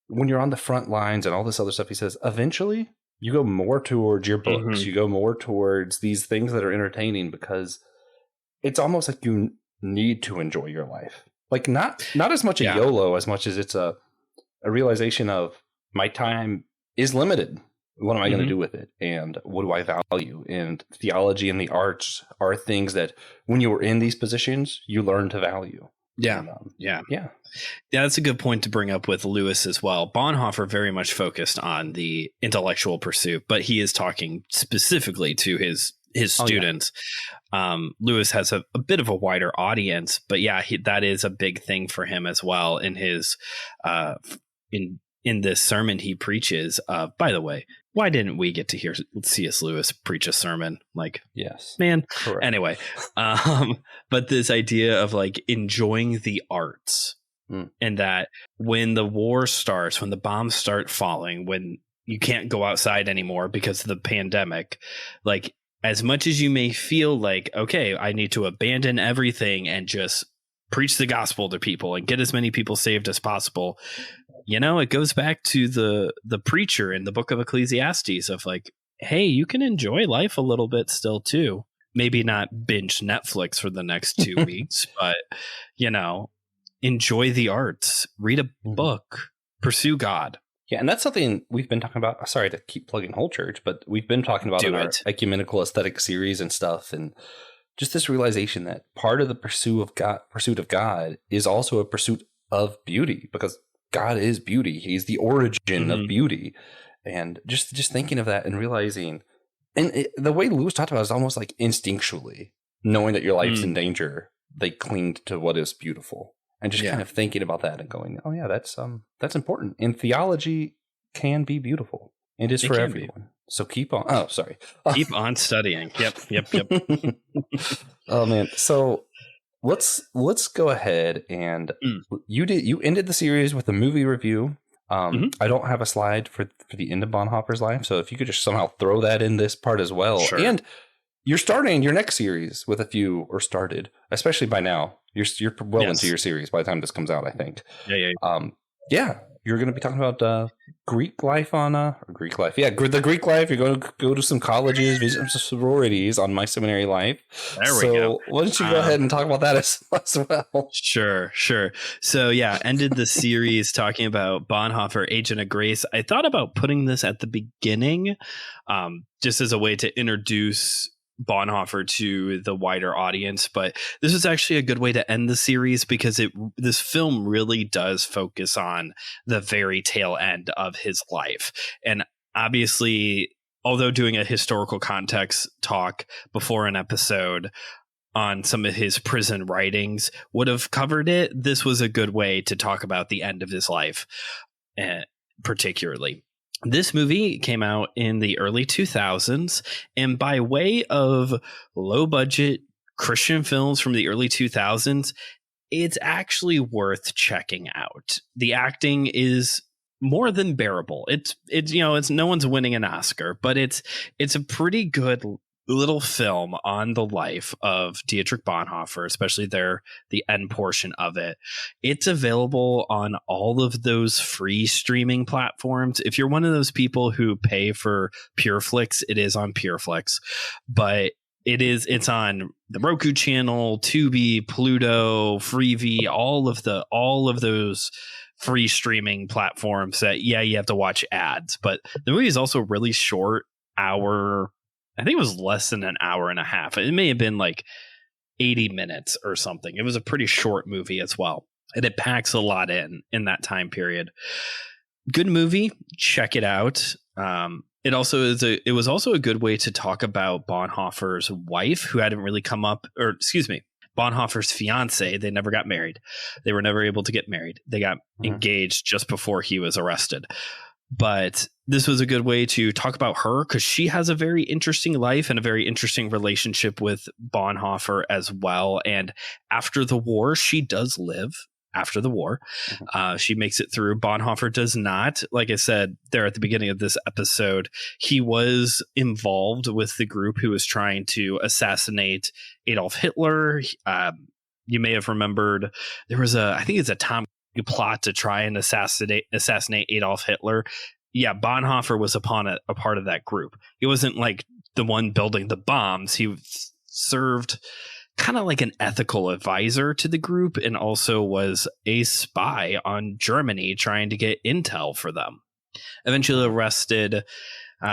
when you're on the front lines and all this other stuff. He says eventually you go more towards your books, you go more towards these things that are entertaining, because it's almost like you need to enjoy your life. Like not as much a YOLO as much as it's a realization of my time is limited. What am I going to do with it? And what do I value? And theology and the arts are things that when you were in these positions, you learn to value. Yeah. Yeah, that's a good point to bring up with Lewis as well. Bonhoeffer very much focused on the intellectual pursuit, but he is talking specifically to his his students. Lewis has a bit of a wider audience, but yeah, that is a big thing for him as well in his in this sermon he preaches. By the way, why didn't we get to hear C.S. Lewis preach a sermon? Like, yes, man. correct. Anyway, but this idea of like enjoying the arts, and that when the war starts, when the bombs start falling, when you can't go outside anymore because of the pandemic, like, as much as you may feel like, okay, I need to abandon everything and just preach the gospel to people and get as many people saved as possible, you know, it goes back to the preacher in the book of Ecclesiastes of like, hey, you can enjoy life a little bit still too. Maybe not binge Netflix for the next 2 weeks, but, you know, enjoy the arts, read a book, pursue God. Yeah, and that's something we've been talking about. Sorry to keep plugging Whole Church, but we've been talking about in our ecumenical aesthetic series and stuff, and just this realization that part of the pursuit of God is also a pursuit of beauty, because God is beauty. He's the origin of beauty. And just thinking of that and realizing, and the way Lewis talked about it is almost like instinctually, knowing that your life's in danger, they cling to what is beautiful. And just kind of thinking about that and going, oh yeah, that's important. And theology can be beautiful. It is for everyone. So keep on. Oh, sorry. Keep on studying. Yep. Oh man. So let's go ahead and you ended the series with a movie review. I don't have a slide for the end of Bonhoeffer's life, so if you could just somehow throw that in this part as well. Sure. And you're starting your next series with started, especially by now. You're well into your series by the time this comes out, I think. Yeah. You're going to be talking about Greek life Greek life. Yeah, the Greek life. You're going to go to some colleges, visit some sororities on My Seminary Life. There we go. Why don't you go ahead and talk about that as well? Sure. So yeah, ended the series talking about Bonhoeffer, Agent of Grace. I thought about putting this at the beginning, just as a way to introduce Bonhoeffer to the wider audience, but this is actually a good way to end the series because this film really does focus on the very tail end of his life. And obviously, although doing a historical context talk before an episode on some of his prison writings would have covered it, this was a good way to talk about the end of his life, particularly. This movie came out in the early 2000s, and by way of low-budget Christian films from the early 2000s, it's actually worth checking out. The acting is more than bearable. It's no one's winning an Oscar, but it's a pretty good little film on the life of Dietrich Bonhoeffer, especially the end portion of it. It's available on all of those free streaming platforms. If you're one of those people who pay for PureFlix, it is on PureFlix, but it's on the Roku channel, Tubi, Pluto, Freevee, all of those free streaming platforms that, you have to watch ads, but the movie is also really short, I think it was less than an hour and a half. It may have been like 80 minutes or something. It was a pretty short movie as well. And it packs a lot in that time period. Good movie. Check it out. It was also a good way to talk about Bonhoeffer's wife, who hadn't really come up, or excuse me, Bonhoeffer's fiance. They never got married. They were never able to get married. They got engaged just before he was arrested. But this was a good way to talk about her because she has a very interesting life and a very interesting relationship with Bonhoeffer as well. And after the war, she does live after the war. She makes it through. Bonhoeffer does not. Like I said there at the beginning of this episode, he was involved with the group who was trying to assassinate Adolf Hitler. You may have remembered there was I think it's a Tom plot to try and assassinate Adolf Hitler. Yeah, Bonhoeffer was a part of that group. He wasn't like the one building the bombs. He served kind of like an ethical advisor to the group and also was a spy on Germany trying to get intel for them. Eventually arrested.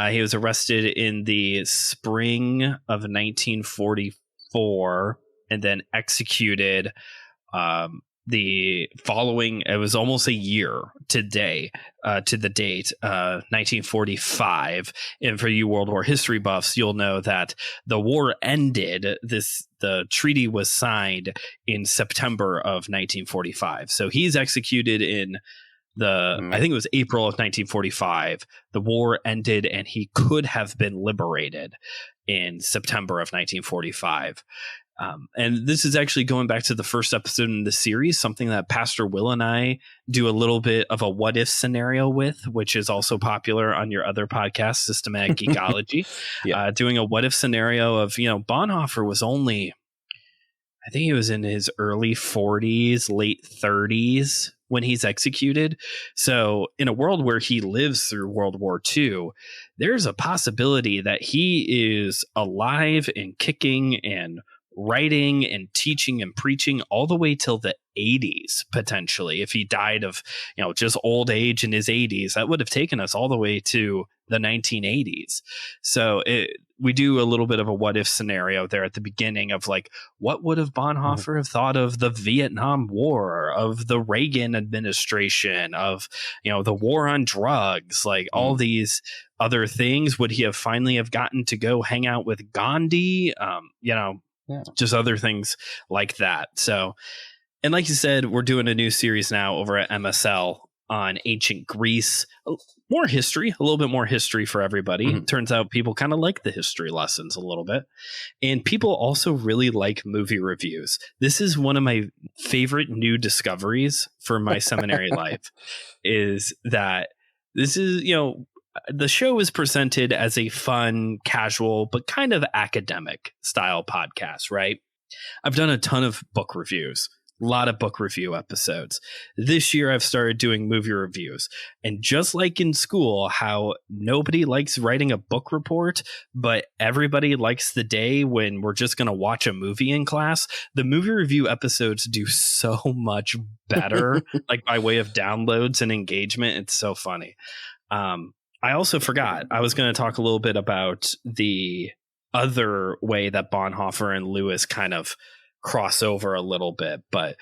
He was arrested in the spring of 1944 and then executed the following, it was almost a year today, to the date, 1945. And for you World War history buffs, you'll know that the war ended. The treaty was signed in September of 1945. So he's executed in I think it was April of 1945. The war ended and he could have been liberated in September of 1945. And this is actually going back to the first episode in the series, something that Pastor Will and I do a little bit of a what if scenario with, which is also popular on your other podcast, Systematic Geekology. Doing a what if scenario of, Bonhoeffer was only, I think he was in his early 40s, late 30s when he's executed. So in a world where he lives through World War II, there's a possibility that he is alive and kicking and writing and teaching and preaching all the way till the 80s, potentially. If he died of, just old age in his 80s, that would have taken us all the way to the 1980s. So we do a little bit of a what if scenario there at the beginning of like, what would have Bonhoeffer have thought of the Vietnam War, of the Reagan administration, of, the war on drugs, like all these other things? Would he have finally have gotten to go hang out with Gandhi? Just other things like that. So, and like you said, we're doing a new series now over at MSL on ancient Greece. More history, a little bit more history for everybody. Turns out people kind of like the history lessons a little bit. And people also really like movie reviews. This is one of my favorite new discoveries for my seminary life, is that this is, the show is presented as a fun, casual, but kind of academic style podcast, right? I've done a ton of book reviews, a lot of book review episodes. This year, I've started doing movie reviews. And just like in school, how nobody likes writing a book report, but everybody likes the day when we're just going to watch a movie in class, the movie review episodes do so much better, like by way of downloads and engagement. It's so funny. I also forgot, I was going to talk a little bit about the other way that Bonhoeffer and Lewis kind of cross over a little bit. But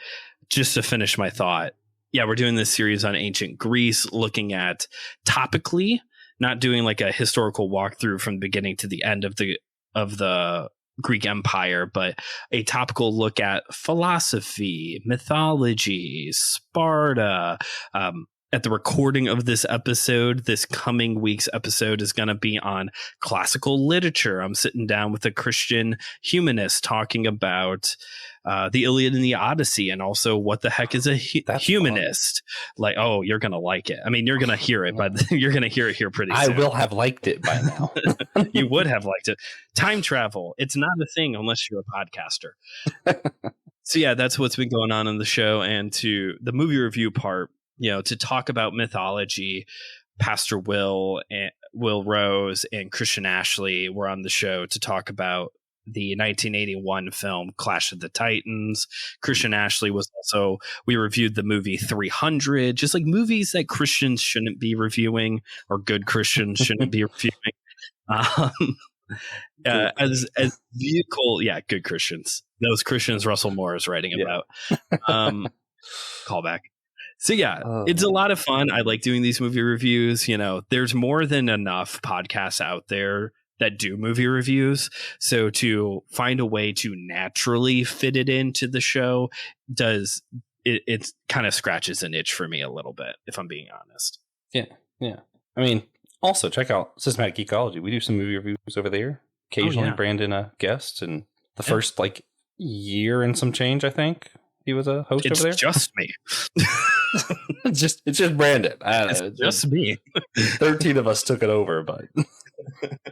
just to finish my thought, we're doing this series on ancient Greece, looking at topically, not doing like a historical walkthrough from the beginning to the end of the Greek Empire, but a topical look at philosophy, mythology, Sparta. At the recording of this episode, this coming week's episode is going to be on classical literature. I'm sitting down with a Christian humanist talking about the Iliad and the Odyssey, and also what the heck is a humanist. Fun. Like, oh, you're going to like it. I mean, you're going to hear it, but you're going to hear it here pretty soon. I will have liked it by now. You would have liked it. Time travel. It's not a thing unless you're a podcaster. So that's what's been going on in the show. And to the movie review part, to talk about mythology, Pastor Will Rose and Christian Ashley were on the show to talk about the 1981 film Clash of the Titans. Christian Ashley we reviewed the movie 300, just like movies that Christians shouldn't be reviewing, or good Christians shouldn't be reviewing. As vehicle, good Christians. Those Christians Russell Moore is writing about. Callback. So it's a lot of fun. I like doing these movie reviews. There's more than enough podcasts out there that do movie reviews. So to find a way to naturally fit it into the show it kind of scratches an itch for me a little bit, if I'm being honest. Yeah. I mean, also check out Systematic Geekology. We do some movie reviews over there. Occasionally Brandon a guest, and the first year and some change, I think he was a host over there. It's just me. It's just Brandon. It's just me. 13 of us took it over, but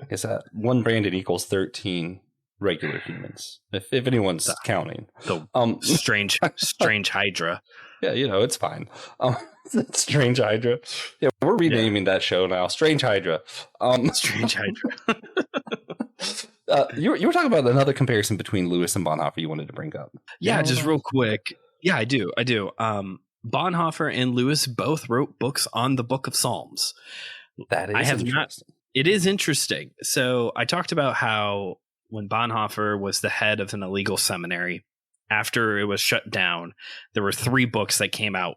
is that one Brandon equals 13 regular humans, if anyone's counting. The strange Hydra. Yeah, it's fine. Strange Hydra. Yeah, we're renaming that show now. Strange Hydra. Strange Hydra. You were talking about another comparison between Lewis and Bonhoeffer you wanted to bring up. Yeah, just real quick. Yeah, I do. Bonhoeffer and Lewis both wrote books on the Book of Psalms. That is interesting. It is interesting. So I talked about how when Bonhoeffer was the head of an illegal seminary, after it was shut down, there were 3 books that came out,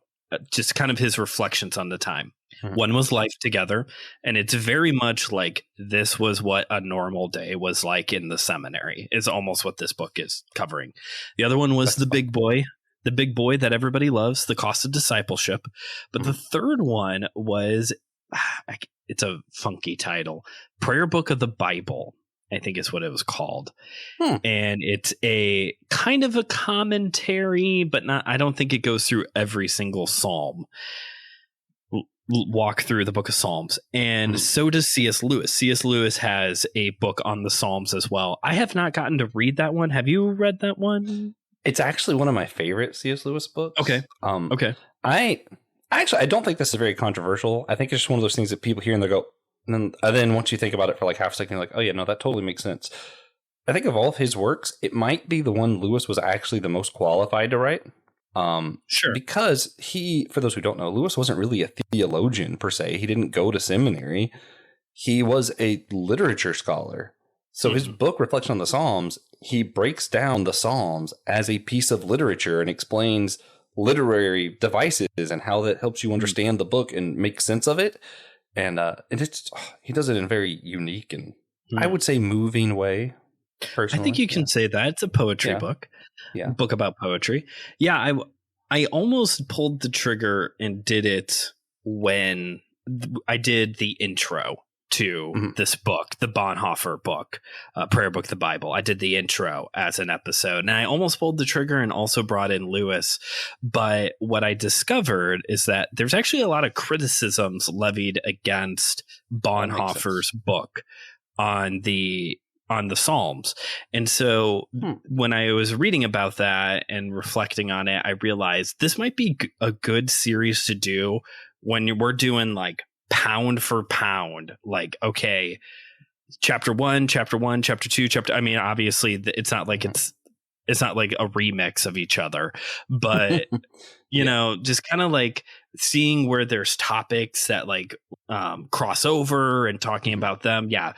just kind of his reflections on the time. Mhm. One was Life Together, and it's very much like this was what a normal day was like in the seminary, is almost what this book is covering. The other one was The Big Boy that everybody loves, The Cost of Discipleship. But the third one was, it's a funky title, Prayer Book of the Bible, I think is what it was called. And it's a kind of a commentary, but not, I don't think it goes through every single psalm. Walk through the book of Psalms. And so does C.S. Lewis. C.S. Lewis has a book on the Psalms as well. I have not gotten to read that one. Have you read that one? It's actually one of my favorite C.S. Lewis books. Okay. Okay. I don't think this is very controversial. I think it's just one of those things that people hear and they go, and then once you think about it for like half a second, you're like, oh yeah, no, that totally makes sense. I think of all of his works, it might be the one Lewis was actually the most qualified to write. Sure. Because for those who don't know, Lewis wasn't really a theologian per se. He didn't go to seminary. He was a literature scholar. So his book, Reflection on the Psalms, he breaks down the Psalms as a piece of literature and explains literary devices and how that helps you understand the book and make sense of it. And he does it in a very unique and I would say moving way. Personally, I think you can say that it's a poetry book. Yeah. Book about poetry. Yeah, I almost pulled the trigger and did it when I did the intro to this book, the Bonhoeffer book, Prayer Book, the Bible. I did the intro as an episode, and I almost pulled the trigger and also brought in Lewis. But what I discovered is that there's actually a lot of criticisms levied against Bonhoeffer's book on the Psalms. And so when I was reading about that and reflecting on it, I realized this might be a good series to do when we're doing like pound for pound, like, okay, chapter 1, chapter 2, I mean, obviously it's not like it's not like a remix of each other, but you know, just kind of like seeing where there's topics that like cross over and talking about them. Yeah.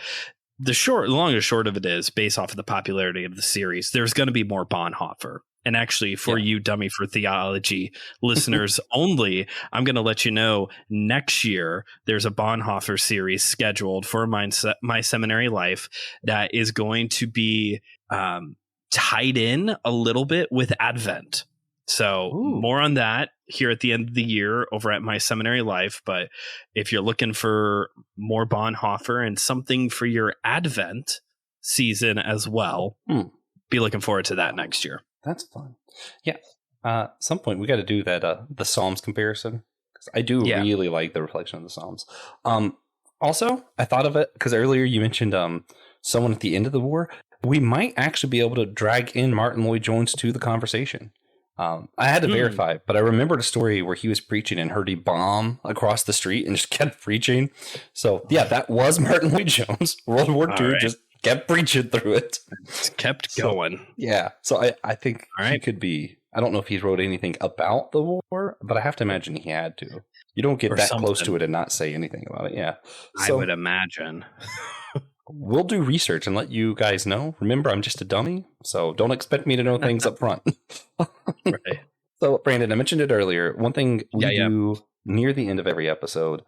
The long and short of it is, based off of the popularity of the series, there's going to be more Bonhoeffer. And actually, for you Dummy for Theology listeners only, I'm going to let you know next year there's a Bonhoeffer series scheduled for my seminary life that is going to be tied in a little bit with Advent. So more on that here at the end of the year over at My Seminary Life. But if you're looking for more Bonhoeffer and something for your Advent season as well, be looking forward to that next year. That's fun. Yeah. At some point we got to do that, the Psalms comparison. Because I do really like the reflection of the Psalms. Also, I thought of it because earlier you mentioned someone at the end of the war. We might actually be able to drag in Martin Lloyd-Jones to the conversation. I had to verify, but I remembered a story where he was preaching and heard a bomb across the street and just kept preaching. So, yeah, that was Martin Lloyd-Jones. World War II just kept preaching through it. Just kept going. Yeah. So I think he could be, I don't know if he wrote anything about the war, but I have to imagine he had to. You don't get that close to it and not say anything about it. Yeah. So, I would imagine. We'll do research and let you guys know. Remember, I'm just a dummy, so don't expect me to know things up front. Right. So, Brandon, I mentioned it earlier. One thing we do near the end of every episode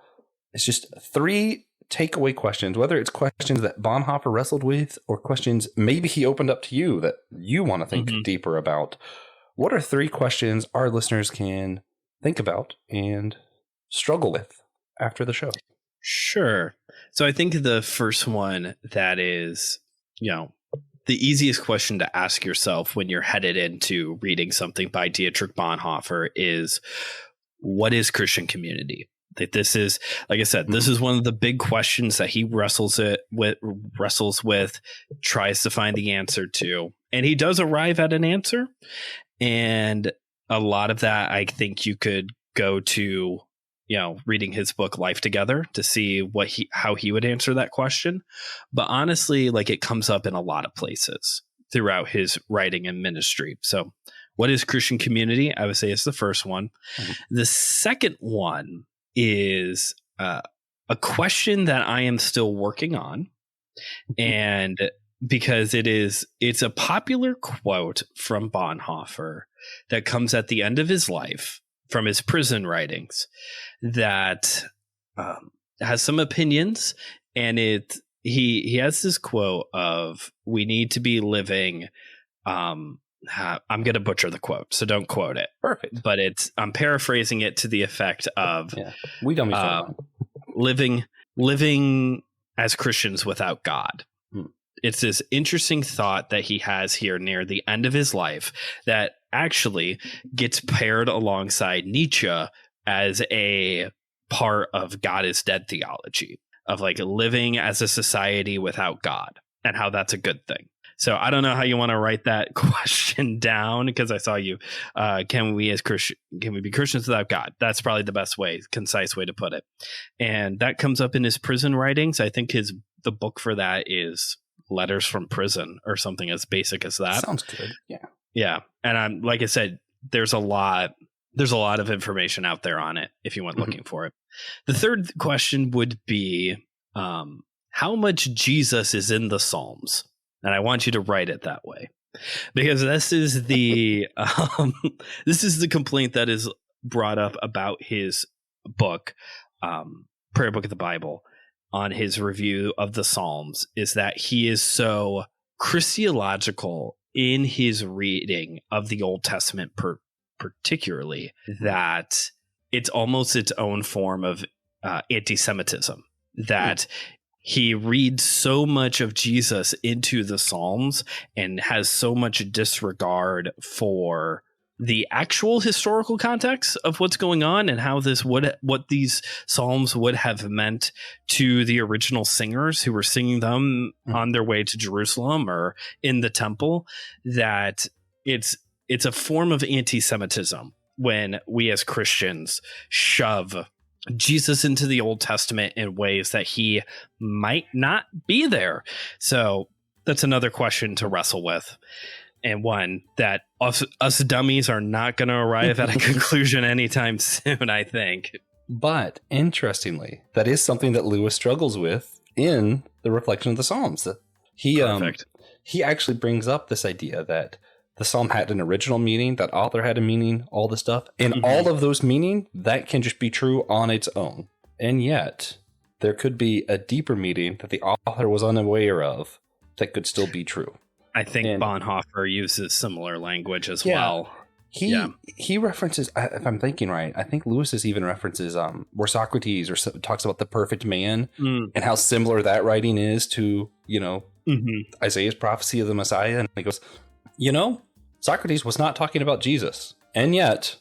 is just 3 takeaway questions, whether it's questions that Bonhoeffer wrestled with or questions maybe he opened up to you that you want to think deeper about. What are 3 questions our listeners can think about and struggle with after the show? Sure. So I think the first one that is, the easiest question to ask yourself when you're headed into reading something by Dietrich Bonhoeffer is, what is Christian community? That this is, like I said, this is one of the big questions that he wrestles with, tries to find the answer to, and he does arrive at an answer. And a lot of that, I think you could go to, reading his book Life Together to see how he would answer that question. But honestly, like, it comes up in a lot of places throughout his writing and ministry. So what is Christian community? I would say it's the first one. The second one is a question that I am still working on. And because it's a popular quote from Bonhoeffer that comes at the end of his life from his prison writings that has some opinions, and he has this quote of, "We need to be living." I'm going to butcher the quote, so don't quote it. Perfect. But I'm paraphrasing it to the effect of, we don't living as Christians without God. It's this interesting thought that he has here near the end of his life that actually gets paired alongside Nietzsche as a part of God is dead theology, of like living as a society without God and how that's a good thing. So I don't know how you want to write that question down, because I saw you. Can we be Christians without God? That's probably the best way, concise way to put it. And that comes up in his prison writings. I think the book for that is Letters from Prison or something as basic as that. Sounds good. Yeah. Yeah. And like I said, there's a lot of information out there on it if you went looking for it. The third question would be, how much Jesus is in the Psalms? And I want you to write it that way, because this is the complaint that is brought up about his book, Prayer Book of the Bible, on his review of the Psalms, is that he is so Christological in his reading of the Old Testament, particularly, that it's almost its own form of anti-Semitism, that he reads so much of Jesus into the Psalms and has so much disregard for the actual historical context of what's going on and how what these Psalms would have meant to the original singers who were singing them on their way to Jerusalem or in the temple, that it's a form of anti-Semitism when we as Christians shove Jesus into the Old Testament in ways that he might not be there. So that's another question to wrestle with, and one that us dummies are not going to arrive at a conclusion anytime soon, I think. But interestingly, that is something that Lewis struggles with in the reflection of the Psalms. He actually brings up this idea that the psalm had an original meaning, that author had a meaning, all this stuff. And all of those meaning, that can just be true on its own. And yet, there could be a deeper meaning that the author was unaware of that could still be true. I think Bonhoeffer uses similar language as well. He references, if I'm thinking right, I think Lewis's even references where Socrates talks about the perfect man and how similar that writing is to, Isaiah's prophecy of the Messiah. And he goes, Socrates was not talking about Jesus. And yet,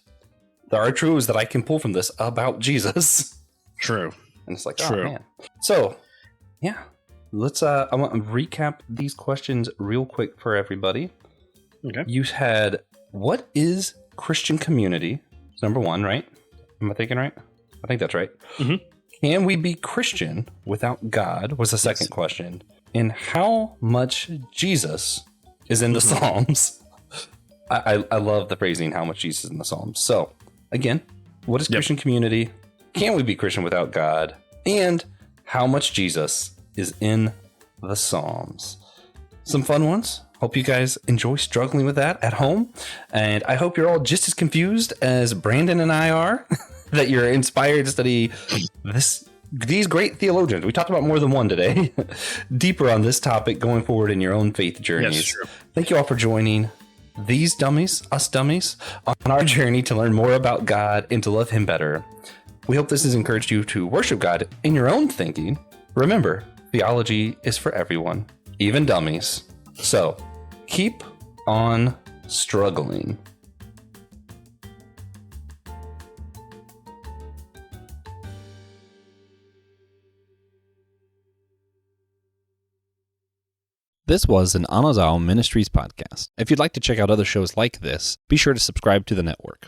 there are truths that I can pull from this about Jesus. True. And it's like, oh, man. So, yeah. Let's, I want to recap these questions real quick for everybody. Okay. You had, what is Christian community? It's number one, right? Am I thinking right? I think that's right. Mm-hmm. Can we be Christian without God was the second question. And how much Jesus is in the Psalms? I love the phrasing, how much Jesus is in the Psalms. So, again, what is Christian community? Can we be Christian without God? And how much Jesus is in the Psalms? Some fun ones. Hope you guys enjoy struggling with that at home. And I hope you're all just as confused as Brandon and I are, that you're inspired to study these great theologians. We talked about more than one today. Deeper on this topic going forward in your own faith journeys. Yes, true. Thank you all for joining these dummies, us dummies, on our journey to learn more about God and to love him better. We hope this has encouraged you to worship God in your own thinking. Remember, theology is for everyone, even dummies. So keep on struggling. This was an Anazao Ministries podcast. If you'd like to check out other shows like this, be sure to subscribe to the network.